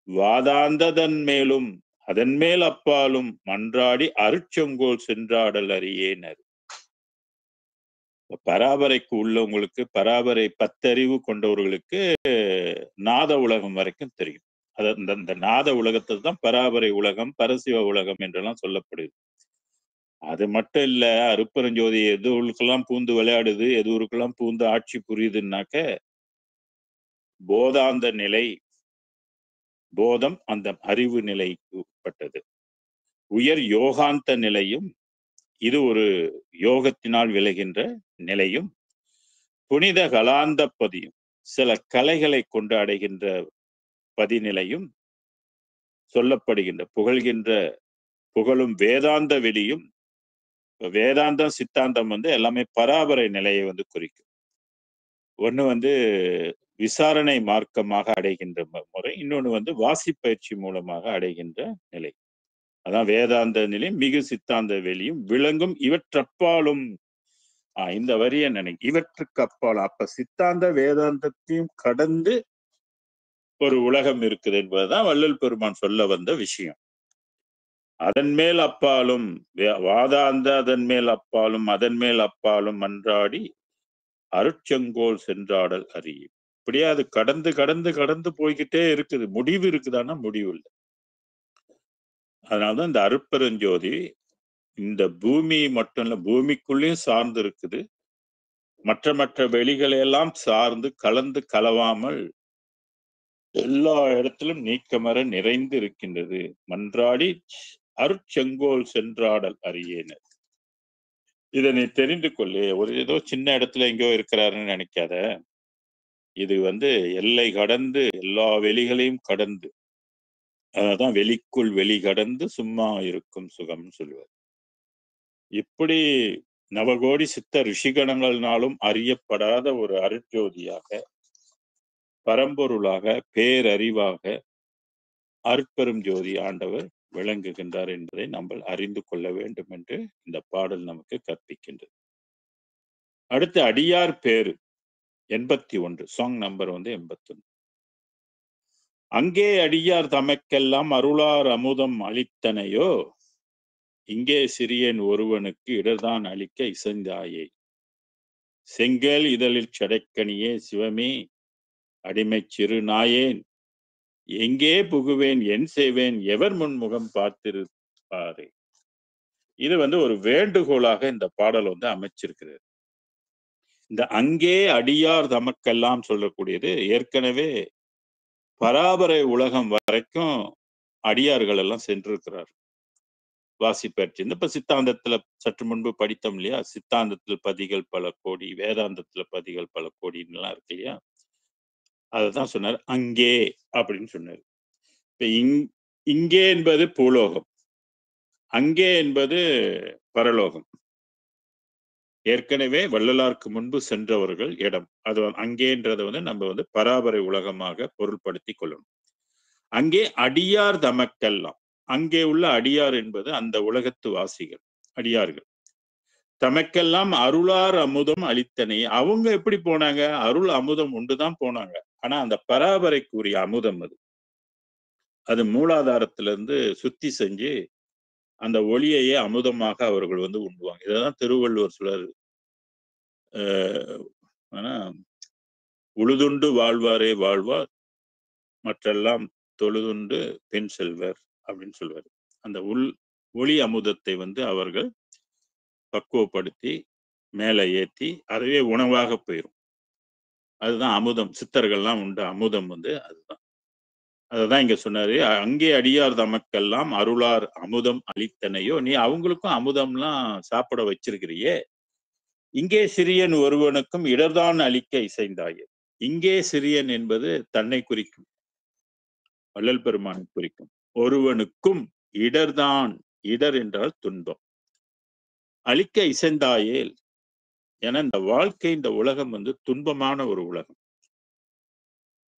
வாதாந்ததன் மேலும் அதன் மேல் அப்பாலும் மன்றாடி அருட்செங்கோல் சென்றாடல் அறியேனர். பராபரைக்கு உள்ளவங்களுக்கு, பராபரை 10 அறிவு கொண்டவர்களுக்கு நாத உலகம் வரைக்கும் தெரியும். இந்த நாத உலகத்தை தான் பராபரை உலகம், பரசிவ உலகம் என்றெல்லாம் சொல்லப்படுது. அது மட்டும் இல்ல, அருட்பெருஞ்சோதி எது ஊருக்கெல்லாம் பூந்து விளையாடுது, எது ஊருக்கெல்லாம் பூந்து ஆட்சி புரியுதுன்னாக்க போதாந்த நிலை, போதம் அந்த அறிவு நிலைக்கு உட்பட்டது. உயர் யோகாந்த நிலையும், இது ஒரு யோகத்தினால் விளைகின்ற நிலையும், புனித கலாந்த பதியும் சில கலைகளை கொண்டு அடைகின்ற பதிநிலையும் சொல்லப்படுகின்ற புகழும் வேதாந்த வெளியும். வேதாந்தம் சித்தாந்தம் வந்து எல்லாமே பராபரை நிலையை வந்து குறிக்கும். ஒண்ணு வந்து விசாரணை மார்க்கமாக அடைகின்ற முறை, இன்னொன்னு வந்து வாசிப்பயிற்சி மூலமாக அடைகின்ற நிலை. அதான் வேதாந்த நிலை மிகு சித்தாந்த வெளியும் விளங்கும் இவற்றப்பாலும். இந்த வரிய இவற்றுக்கு அப்பாலும். அப்ப சித்தாந்த வேதாந்தத்தையும் கடந்து ஒரு உலகம் இருக்குது என்பதுதான் வள்ளல் பெருமான் சொல்ல வந்த விஷயம். அதன் மேல் அப்பாலும் வாதாந்த அதன் மேல் அப்பாலும் அதன் மேல் அப்பாலும் மன்றாடி அருட்செங்கோல் சென்றாடல் அறியும். இப்படியே அது கடந்து கடந்து கடந்து போய்கிட்டே இருக்குது. முடிவு இருக்குதான்னா முடிவு இல்லை. அதனாலதான் இந்த அருட்பெருஞ்சோதி இந்த பூமி மட்டும் இல்ல, பூமிக்குள்ளேயும் சார்ந்து இருக்குது. மற்ற மற்ற வெளிகளை எல்லாம் சார்ந்து கலந்து கலவாமல் எல்லா இடத்திலும் நீக்கமர நிறைந்து இருக்கின்றது. மன்றாடி அருட்செங்கோல் சென்றாடல் அறியேனர். இதை நீ தெரிந்து கொள்ளு. ஒரு ஏதோ சின்ன இடத்துல எங்கேயோ இருக்கிறாருன்னு நினைக்காத. இது எல்லை கடந்து எல்லா வெளிகளையும் கடந்து, அதான் வெளிக்குள் வெளி கடந்து சும்மா இருக்கும் சுகம்னு சொல்லுவார். இப்படி நவகோடி சித்த ரிஷிகணங்கள்னாலும் அறியப்படாத ஒரு அருட்ஜோதியாக, பரம்பொருளாக, பேரறிவாக அருட்பெரும் ஜோதி ஆண்டவர் விளங்குகின்றார் என்பதை நம்ம அறிந்து கொள்ள வேண்டும் என்று இந்த பாடல் நமக்கு கற்பிக்கின்றது. அடுத்து அடியார் பேரு 81, சாங் நம்பர் 81. அங்கே அடியார் தமக்கெல்லாம் அருளார் அமுதம் அளித்தனையோ, இங்கே சிறியன் ஒருவனுக்கு இடர்தான் அளிக்க இசைந்தாயே. செங்கல் இதழில் சடைக்கணியே சிவமே, அடிமை சிறு நாயேன், எங்கே புகுவேன் என் செய்வேன் எவர் முன்முகம் பார்த்திருப்பாரே. இது ஒரு வேண்டுகோளாக இந்த பாடல் அமைச்சிருக்கிறது. இந்த அங்கே அடியார் தமக்கெல்லாம் சொல்லக்கூடியது ஏற்கனவே பராபரை உலகம் வரைக்கும் அடியார்கள் எல்லாம் சென்றிருக்கிறார். வாசிப்பயிற்சி இப்ப சித்தாந்தத்துல சற்று முன்பு படித்தோம் இல்லையா, சித்தாந்தத்தில் பதிகள் பல கோடி, வேதாந்தத்துல பதிகள் பல கோடின்னு எல்லாம் இருக்கு இல்லையா, அததான் சொன்னார் அங்கே அப்படின்னு சொன்னார். இப்ப இங்கே என்பது பூலோகம், அங்கே என்பது பரலோகம். ஏற்கனவே வள்ளலாருக்கு முன்பு சென்றவர்கள் இடம், அது அங்கேன்றதை நம்ம பராபரை உலகமாக பொருள்படுத்தி கொள்ளணும். அங்கே அடியார் தமக்கெல்லாம், அங்கே உள்ள அடியார் என்பது அந்த உலகத்து வாசிகள், அடியார்கள். தமக்கெல்லாம் அருளார் அமுதம் அளித்தனை, அவங்க எப்படி போனாங்க? அருள் அமுதம் உண்டுதான் போனாங்க. ஆனா அந்த பராபரைக்குரிய அமுதம் அது மூலாதாரத்திலிருந்து சுத்தி செஞ்சு அந்த ஒளியையே அமுதமாக அவர்கள் உண்ணுவாங்க. இதான் திருவள்ளுவர் சொல்றாரு, உழுதுண்டு வாழ்வாரே வாழ்வார், மற்றெல்லாம் தொழுதுண்டு பெண் செல்வர் அப்படின்னு சொல்வார். அந்த ஒளி அமுதத்தை அவர்கள் பக்குவப்படுத்தி மேலே ஏற்றி அதுவே உணவாக போயிடும். அதுதான் அமுதம். சித்தர்கள்லாம் உண்டு அமுதம் அதுதான். அததான் இங்க சொன்னாரு, அங்கே அடியார் தமக்கெல்லாம் அருளார் அமுதம் அளித்தனையோ, நீ அவங்களுக்கும் அமுதம்லாம் சாப்பிட வச்சிருக்கிறியே, இங்கே சிறியன் ஒருவனுக்கும் இடர்தான் அளிக்க இசைந்தாயே. இங்கே சிறியன் என்பது தன்னை குறிக்கும், வள்ளல் பெருமானை குறிக்கும். ஒருவனுக்கும் இடர்தான், இடர் என்றால் துன்பம், அளிக்க இசைந்தாயேல். ஏன்னா இந்த வாழ்க்கை, இந்த உலகம் துன்பமான ஒரு உலகம்.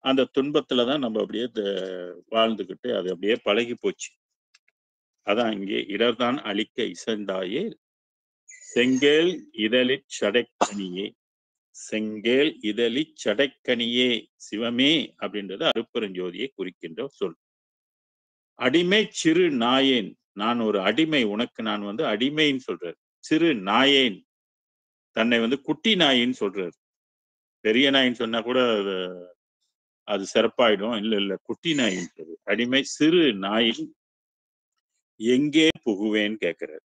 அந்த துன்பத்துலதான் நம்ம அப்படியே வாழ்ந்துகிட்டு அது அப்படியே பழகி போச்சு. அதான் இங்கே இடர்தான் அளிக்க இசைந்தாயே, செங்கேல் இதழி சடைக்கணியே, செங்கேல் இதழி சடைக்கணியே சிவமே அப்படின்றது அருட்பெருஞ்சோதியை குறிக்கின்ற சொல். அடிமை சிறு நாயேன், நான் ஒரு அடிமை, உனக்கு நான் அடிமைன்னு சொல்றாரு. சிறு நாயேன், தன்னை குட்டி நாயின்னு சொல்றாரு. பெரிய நாயின்னு சொன்னா கூட அது சிறப்பாயிடும். இல்ல குட்டி நாயின்னு சொல்றாரு. அடிமை சிறு நாயின் எங்கே புகுவேன்னு கேட்கிறார்.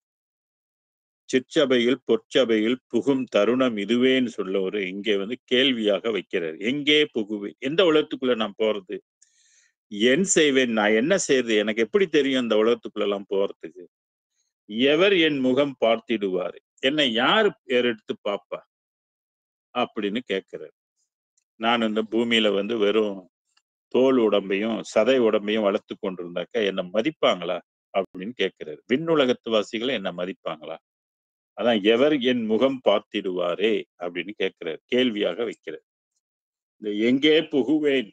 சிற்சபையில் பொற்சபையில் புகும் தருணம் இதுவேன்னு சொல்ல ஒரு இங்கே கேள்வியாக வைக்கிறார். எங்கே புகுவேன், எந்த உலகத்துக்குள்ள நான் போறது, என் செய்வேன், நான் என்ன செய்யறது, எனக்கு எப்படி தெரியும் இந்த உலகத்துக்குள்ள எல்லாம் போறதுக்கு, எவர் என் முகம் பார்த்திடுவாரு, என்னை யாரு பேர் எடுத்து பாப்பா அப்படின்னு கேட்கிறார். நான் இந்த பூமியில வெறும் தோல் உடம்பையும் சதை உடம்பையும் வளர்த்து கொண்டிருந்தாக்க என்னை மதிப்பாங்களா அப்படின்னு கேட்கிறாரு. விண்ணுலகத்து வாசிகளை என்ன மதிப்பாங்களா? அதான் எவர் என் முகம் பார்த்திடுவாரே அப்படின்னு கேட்கிறார், கேள்வியாக வைக்கிறார். இந்த எங்கே புகுவேன்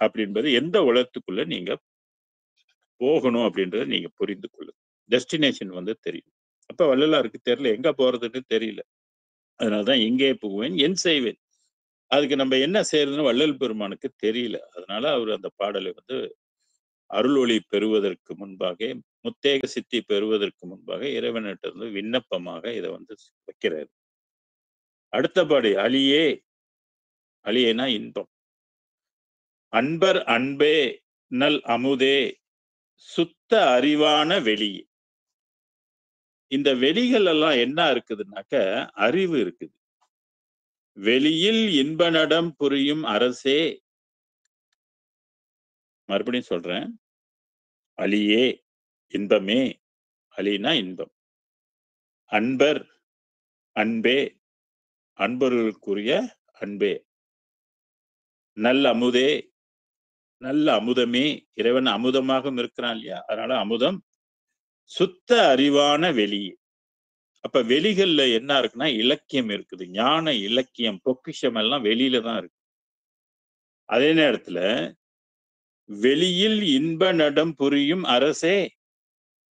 அப்படின்றது எந்த உலகத்துக்குள்ள நீங்க போகணும் அப்படின்றத நீங்க புரிந்து கொள்ளுங்க. டெஸ்டினேஷன் தெரியும். அப்ப வள்ளலாருக்கு தெரியல, எங்க போறதுன்னு தெரியல. அதனாலதான் எங்கே புகுவேன் என் செய்வேன், அதுக்கு நம்ம என்ன செய்யறதுன்னு வள்ளல் பெருமானுக்கு தெரியல. அதனால அவர் அந்த பாடலை அருள் ஒளி பெறுவதற்கு முன்பாக, முத்தேக சித்தி பெறுவதற்கு முன்பாக இறைவனிட்ட விண்ணப்பமாக இதை வைக்கிறார். அடுத்தபடி அலியே, அலியேனா இன்பம். அன்பர் அன்பே நல் அமுதே சுத்த அறிவான வெளி. இந்த வெளிகள் எல்லாம் என்ன இருக்குதுன்னாக்க அறிவு இருக்குது. வெளியில் இன்ப நடம் புரியும் அரசே, மறுபடியும் சொல்றேன். அலியே இன்பமே, அலினா இன்பம். அன்பர் அன்பே, அன்பர்களுக்குரிய அன்பே. நல் அமுதே, நல்ல அமுதமே. இறைவன் அமுதமாக இருக்கிறான் இல்லையா, அதனால அமுதம். சுத்த அறிவான வெளி. அப்ப வெளிகள்ல என்ன இருக்குன்னா இலக்கியம் இருக்குது, ஞான இலக்கியம் பொக்கிஷம் எல்லாம் வெளியில தான் இருக்கு. அதே நேரத்துல வெளியில் இன்ப நடம் புரியும் அரசே,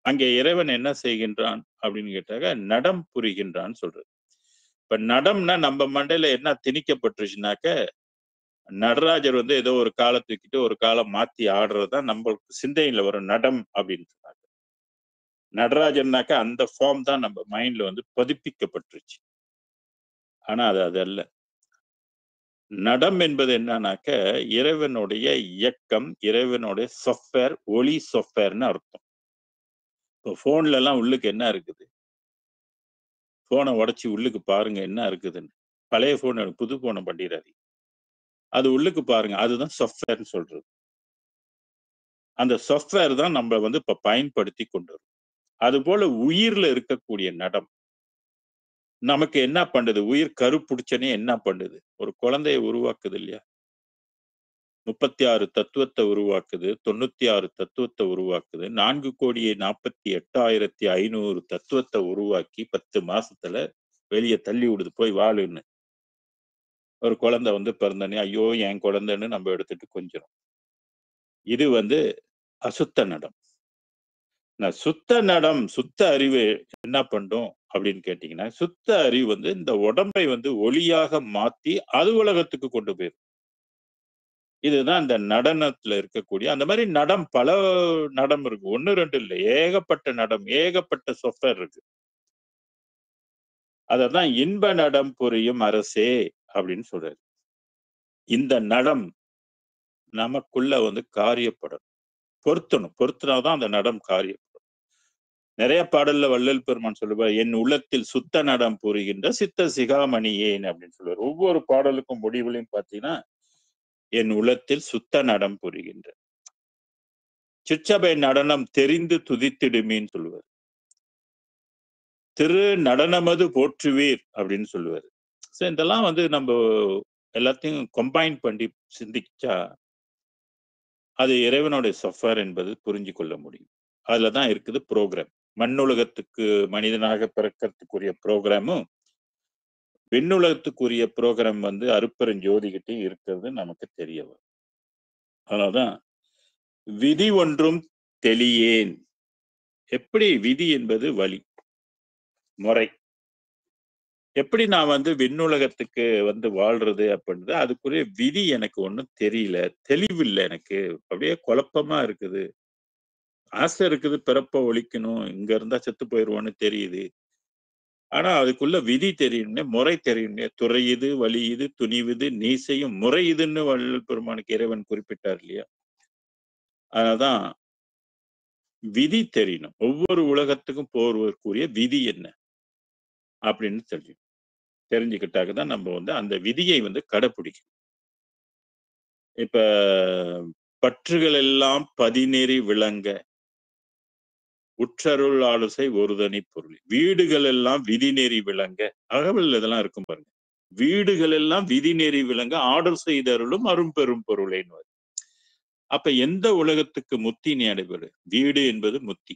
அங்கே இறைவன் என்ன செய்கின்றான் அப்படின்னு கேட்டாக்க நடம் புரிகின்றான் சொல்றது. இப்ப நடம்னா நம்ம மண்டையில என்ன திணிக்கப்பட்டுருச்சுனாக்க, நடராஜர் ஏதோ ஒரு காலை தூக்கிட்டு ஒரு காலம் மாத்தி ஆடுறதுதான் நம்மளுக்கு சிந்தையில வரும் நடம் அப்படின்னு சொன்னாங்க. நடராஜன்னாக்க அந்த ஃபார்ம் தான் நம்ம மைண்ட்ல பதிப்பிக்கப்பட்டுருச்சு. ஆனா அது அது அல்ல. நடம் என்பது என்னன்னாக்க இறைவனுடைய இயக்கம், இறைவனுடைய சாஃப்ட்வேர், ஒளி சாஃப்ட்வேர்னு அர்த்தம். இப்போ போன்ல எல்லாம் உள்ளுக்கு என்ன இருக்குது, போனை உடைச்சு உள்ளுக்கு பாருங்க என்ன இருக்குதுன்னு. பழைய போன், புது போனை பண்ணிடாதீங்க. அது உள்ளுக்கு பாருங்க, அதுதான் சாஃப்ட்வேர்னு சொல்றது. அந்த சாஃப்ட்வேர் தான் நம்ம இப்ப பயன்படுத்தி கொண்டு வரும். அது போல உயிர்ல இருக்கக்கூடிய நடம் நமக்கு என்ன பண்ணுது, உயிர் கரு பிடிச்சனே என்ன பண்ணுது, ஒரு குழந்தையை உருவாக்குது இல்லையா, 36 தத்துவத்தை உருவாக்குது, 96 தத்துவத்தை உருவாக்குது, 4,48,500 தத்துவத்தை உருவாக்கி 10 மாசத்துல வெளியே தள்ளி விடுது, போய் வாழுன்னு. ஒரு குழந்தை பிறந்தனே ஐயோ என் குழந்தைன்னு நம்ம எடுத்துட்டு கொஞ்சம். இது அசுத்த நடம். சுத்த நடம், சுத்த அறிவு என்ன பண்ணும் அப்படின்னு கேட்டீங்கன்னா, சுத்த அறிவு இந்த உடம்பை ஒளியாக மாத்தி அது உலகத்துக்கு கொண்டு போயிடும். இதுதான் இந்த நடனத்துல இருக்கக்கூடிய அந்த மாதிரி நடம். பல நடம் இருக்கு, 1 2 இல்ல, ஏகப்பட்ட நடம், ஏகப்பட்ட சொஃப்ட்வேர் இருக்கு. அததான் இன்ப நடம் புரியும் அரசே அப்படின்னு சொல்றாரு. இந்த நடம் நமக்குள்ள காரியப்படும், பொருத்தணும். பொருத்தினாதான் அந்த நடம் காரியப்படும். நிறைய பாடல்ல வள்ளல் பெருமான் சொல்லுவார், என் உள்ளத்தில் சுத்த நடம் புரிகின்ற சித்த சிகாமணியேன் அப்படின்னு சொல்லுவார். ஒவ்வொரு பாடலுக்கும் முடிவுலையும் பாத்தீங்கன்னா, என் உள்ளத்தில் சுத்த நடம் புரிகின்ற சிற்றபை நடனம் தெரிந்து துதித்திடுமேன்னு சொல்லுவார். திரு நடனமது போற்றுவீர் அப்படின்னு சொல்லுவார். இதெல்லாம் நம்ம எல்லாத்தையும் கம்பைன் பண்ணி சிந்திச்சா அது இறைவனுடைய சஃபர் என்பது புரிஞ்சு கொள்ள முடியும். அதுலதான் இருக்குது ப்ரோக்ராம். மண்ணுலகத்துக்கு மனிதனாக பிறக்கிறதுக்குரிய ப்ரோக்ராமும், விண்ணுலகத்துக்குரிய ப்ரோக்ராம் அருட்பெருஞ்சோதிகிட்டே இருக்கிறது நமக்கு தெரிய வரும். அதனால்தான் விதி ஒன்றும் தெளியேன். எப்படி விதி என்பது வழி, முறை. எப்படி நான் விண்ணுலகத்துக்கு வாழ்றது அப்படின்றது, அதுக்குரிய விதி எனக்கு ஒண்ணும் தெரியல, தெளிவில்லை எனக்கு. அப்படியே குழப்பமா இருக்குது. ஆசை இருக்குது, பிறப்ப ஒழிக்கணும், இங்க இருந்தா செத்து போயிருவோன்னு தெரியுது. ஆனா அதுக்குள்ள விதி தெரியணுமே, முறை தெரியணுமே. துறை இது, வழி இது, துணிவுது, நீ செய்யும் முறை இதுன்னு வள்ளல் பெருமானுக்கு இறைவன் குறிப்பிட்டார் இல்லையா. அதனால்தான் விதி தெரியணும். ஒவ்வொரு உலகத்துக்கும் போவதற்குரிய விதி என்ன அப்படின்னு தெரியும். தெரிஞ்சுக்கிட்டாக்க தான் நம்ம அந்த விதியை கடைப்பிடிக்கணும். இப்ப பற்றுகள் எல்லாம் பதிநெறி விளங்க உற்றருள் ஆலோசை ஒருதனி பொருள். வீடுகள் எல்லாம் விதிநெறி விளங்க, அகவல் இதெல்லாம் இருக்கும் பாருங்க. வீடுகள் எல்லாம் விதிநெறி விளங்க ஆர்டர் செய்தருளும் அரும்பெரும் பொருளேன்னு. அப்ப எந்த உலகத்துக்கு முத்தி நீ அடைபெறு? வீடு என்பது முத்தி.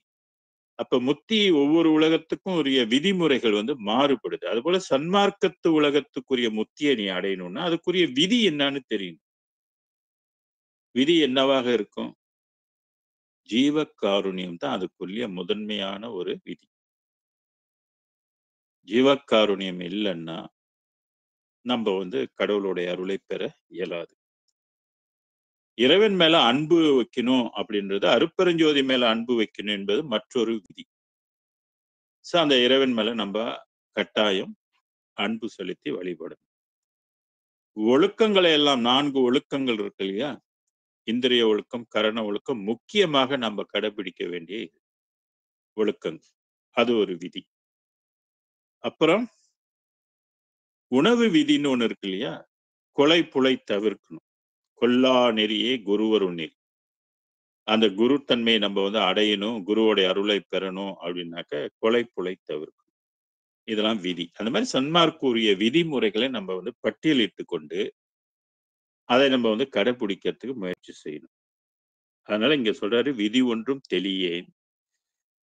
அப்ப முத்தி ஒவ்வொரு உலகத்துக்கும் உரிய விதிமுறைகள் மாறுபடுது. அதுபோல சன்மார்க்கத்து உலகத்துக்குரிய முத்தியை நீ அடையணும்னா அதுக்குரிய விதி என்னன்னு தெரியும். விதி என்னவாக இருக்கும்? ஜீவகாருண்யம் தான் அதுக்குரிய முதன்மையான ஒரு விதி. ஜீவகாருண்யம் இல்லைன்னா நம்ம கடவுளுடைய அருளை பெற இயலாது. இறைவன் மேல அன்பு வைக்கணும் அப்படின்றது, அருட்பெருஞ்சோதி மேல அன்பு வைக்கணும் என்பது மற்றொரு விதி. அந்த இறைவன் மேல நம்ம கட்டாயம் அன்பு செலுத்தி வழிபடணும். ஒழுக்கங்களை எல்லாம் 4 ஒழுக்கங்கள் இருக்கு இல்லையா, இந்திரிய ஒழுக்கம், கரண ஒழுக்கம், முக்கியமாக நம்ம கடைபிடிக்க வேண்டிய ஒழுக்கங்கள். அது ஒரு விதி. அப்புறம் உணவு விதின்னு ஒண்ணு இருக்கு இல்லையா, கொலை புலை தவிர்க்கணும். கொல்லா நெறியே குருவரு நெறி. அந்த குரு தன்மையை நம்ம வந்து அடையணும், குருவோடைய அருளை பெறணும் அப்படின்னாக்க கொலை புலை தவிர்க்கும். இதெல்லாம் விதி. அந்த மாதிரி சன்மார்க்குரிய விதிமுறைகளை நம்ம வந்து பட்டியலிட்டு கொண்டு அதை நம்ம வந்து கடைபிடிக்கிறதுக்கு முயற்சி செய்யணும். அதனால இங்க சொல்றாரு, விதி ஒன்றும் தெளியேன்,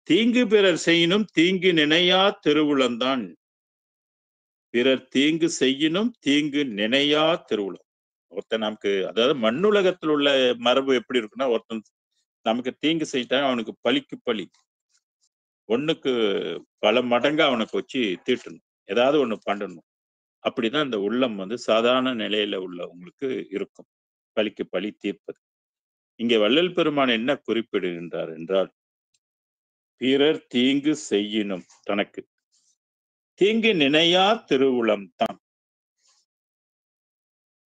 தீங்கு பிறர் செய்யினும் தீங்கு நினையா திருவுளம்தான். பிறர் தீங்கு செய்யினும் தீங்கு நினையா திருவுளம். ஒருத்தன் நமக்கு, அதாவது மண்ணுலகத்தில் உள்ள மரபு எப்படி இருக்குன்னா, ஒருத்தன் நமக்கு தீங்கு செய்தா அவனுக்கு பழிக்கு பழி, ஒண்ணுக்கு பல மடங்கா அவனுக்கு வச்சு தீட்டணும், ஏதாவது ஒண்ணு பண்ணணும். அப்படிதான் இந்த உள்ளம் வந்து சாதாரண நிலையில உள்ளவங்களுக்கு இருக்கும், பழிக்கு பழி தீர்ப்பது. இங்கே வள்ளல் பெருமான் என்ன குறிப்பிடுகின்றார் என்றால், பிறர் தீங்கு செய்யினும், தனக்கு தீங்கு நினையா திருவுளம் தான்.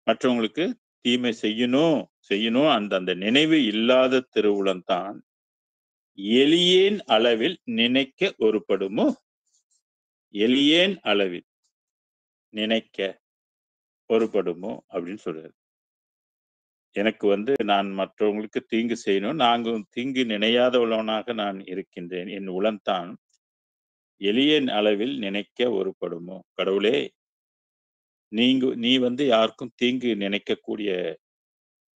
மற்றவங்களுக்கு தீமை செய்யணும் செய்யணும் அந்த அந்த நினைவு இல்லாத திருவுளம் தான் எளியேன் அளவில் நினைக்க ஒருபடுமோ. எளியேன் அளவில் நினைக்க ஒருபடுமோ அப்படின்னு சொல்றாரு. எனக்கு வந்து நான் மற்றவங்களுக்கு தீங்கு செய்யணும், நாங்கள் தீங்கு நினையாதவனாக நான் இருக்கின்றேன், என் உளம்தான் எளியேன் அளவில் நினைக்க ஒருபடுமோ. கடவுளே, நீ வந்து யாருக்கும் தீங்கு நினைக்கக்கூடிய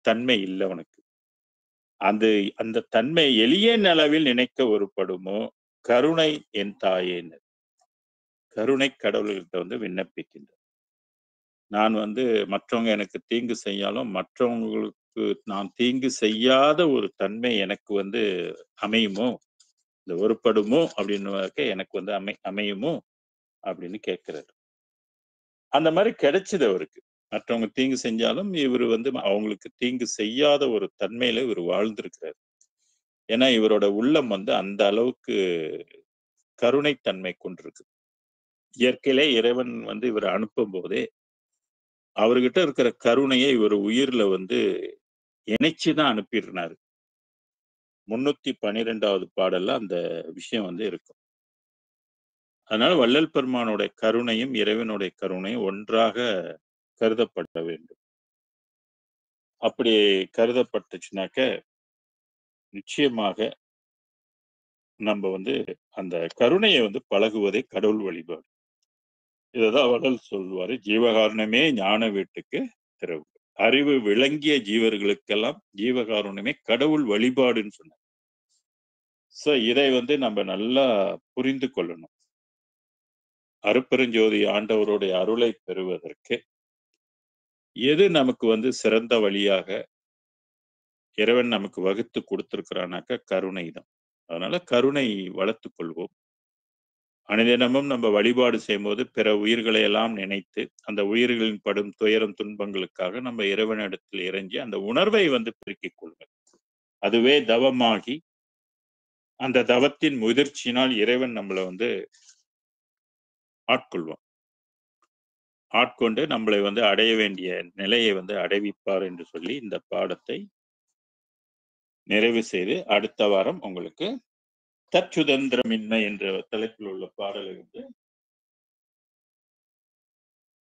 தன்மை இல்லை உனக்கு. அந்த அந்த தன்மை எளியேன் அளவில் நினைக்க ஒருபடுமோ. கருணை என் தாயேன்னு கருணை கடவுள்கிட்ட வந்து விண்ணப்பிக்கின்றேன். நான் வந்து மற்றவங்க எனக்கு தீங்கு செய்யாலும் மற்றவங்களுக்கு நான் தீங்கு செய்யாத ஒரு தன்மை எனக்கு வந்து அமையுமோ, இந்த ஒருபடுமோ அப்படின்னு எனக்கு வந்து அமையுமோ அப்படின்னு கேட்கிறாரு. அந்த மாதிரி கிடைச்சது அவருக்கு. மற்றவங்க தீங்கு செஞ்சாலும் இவர் வந்து அவங்களுக்கு தீங்கு செய்யாத ஒரு தன்மையில இவர் வாழ்ந்திருக்கிறார். ஏன்னா இவரோட உள்ளம் வந்து அந்த அளவுக்கு கருணைத்தன்மை கொண்டிருக்கு. இயற்கையிலே இறைவன் வந்து இவரை அனுப்பும் போதே அவர்கிட்ட இருக்கிற கருணையை இவர் உயிர்ல வந்து இணைச்சுதான் அனுப்பிடுறாரு. 312வது பாடல்ல அந்த விஷயம் வந்து இருக்கும். அதனால வள்ளல் பெருமானுடைய கருணையும் இறைவனுடைய கருணையும் ஒன்றாக கருதப்பட வேண்டும். அப்படி கருதப்பட்டுச்சுனாக்க நிச்சயமாக நம்ம வந்து அந்த கருணையை வந்து பழகுவதே கடவுள் வழிபாடு. இததான் வள்ளல் சொல்வாரு, ஜீவகாருணமே ஞான வீட்டுக்கு திறவு. அறிவு விளங்கிய ஜீவர்களுக்கெல்லாம் ஜீவகாருணமே கடவுள் வழிபாடுன்னு சொன்னார். சோ இதை வந்து நம்ம நல்லா புரிந்து கொள்ளணும். அருட்பெருஞ்சோதி ஆண்டவருடைய அருளை பெறுவதற்கு எது நமக்கு வந்து சிறந்த வழியாக இறைவன் நமக்கு வகுத்து கொடுத்திருக்கிறானாக்க கருணை தான். அதனால கருணை வளர்த்துக் கொள்வோம். அனுதினமும் நம்ம வழிபாடு செய்யும்போது பிற உயிர்களை எல்லாம் நினைத்து அந்த உயிர்களின் படும் துயரம் துன்பங்களுக்காக நம்ம இறைவனிடத்தில் இறங்கி அந்த உணர்வை வந்து பெருக்கிக் கொள்ளுங்கள். அதுவே தவமாகி அந்த தவத்தின் முதிர்ச்சியினால் இறைவன் நம்மளை வந்து ஆட்கொள்வான். ஆட்கொண்டு நம்மளை வந்து அடைய வேண்டிய நிலையை வந்து அடைவிப்பார் என்று சொல்லி இந்த பாடத்தை நிறைவு செய்து அடுத்த வாரம் உங்களுக்கு தற்சுதந்திரமின்மை என்ற தலைப்பில் உள்ள பாடலை வந்து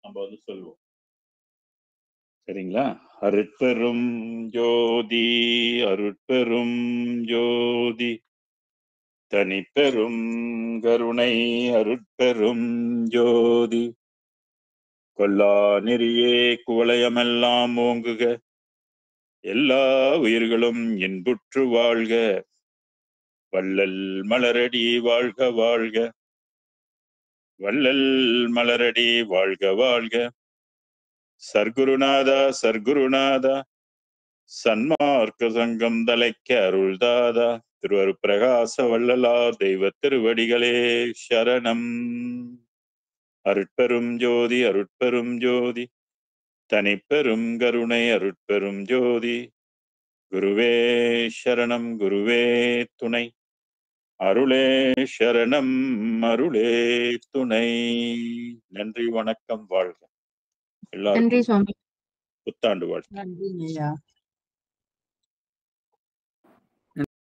நம்ம வந்து சொல்லுவோம். சரிங்களா? அருட்பெரும் ஜோதி அருட்பெரும் ஜோதி தனிப்பெரும் கருணை அருட்பெரும் ஜோதி கொல்லா நெறியே குவளையமெல்லாம் ஓங்குக, எல்லா உயிர்களும் இன்புற்று வாழ்க, வள்ளல் மலரடி வாழ்க வாழ்க, வள்ளல் மலரடி வாழ்க வாழ்க. சர்க்குருநாதா சர்க்குருநாதா, சன்மார்க்க சங்கம் தலைக்க அருள்தாதா, திருவருட்பிரகாச வள்ளலார் தெய்வ திருவடிகளே சரணம். அருட்பெரும் ஜோதி அருட்பெரும் ஜோதி தனிப்பெரும் கருணை அருட்பெரும் ஜோதி குருவே சரணம் குருவே துணை, அருளே சரணம் அருளே துணை. நன்றி, வணக்கம், வாழ்க. எல்லாருக்கும் புத்தாண்டு வாழ்த்து. நன்றி ஐயா.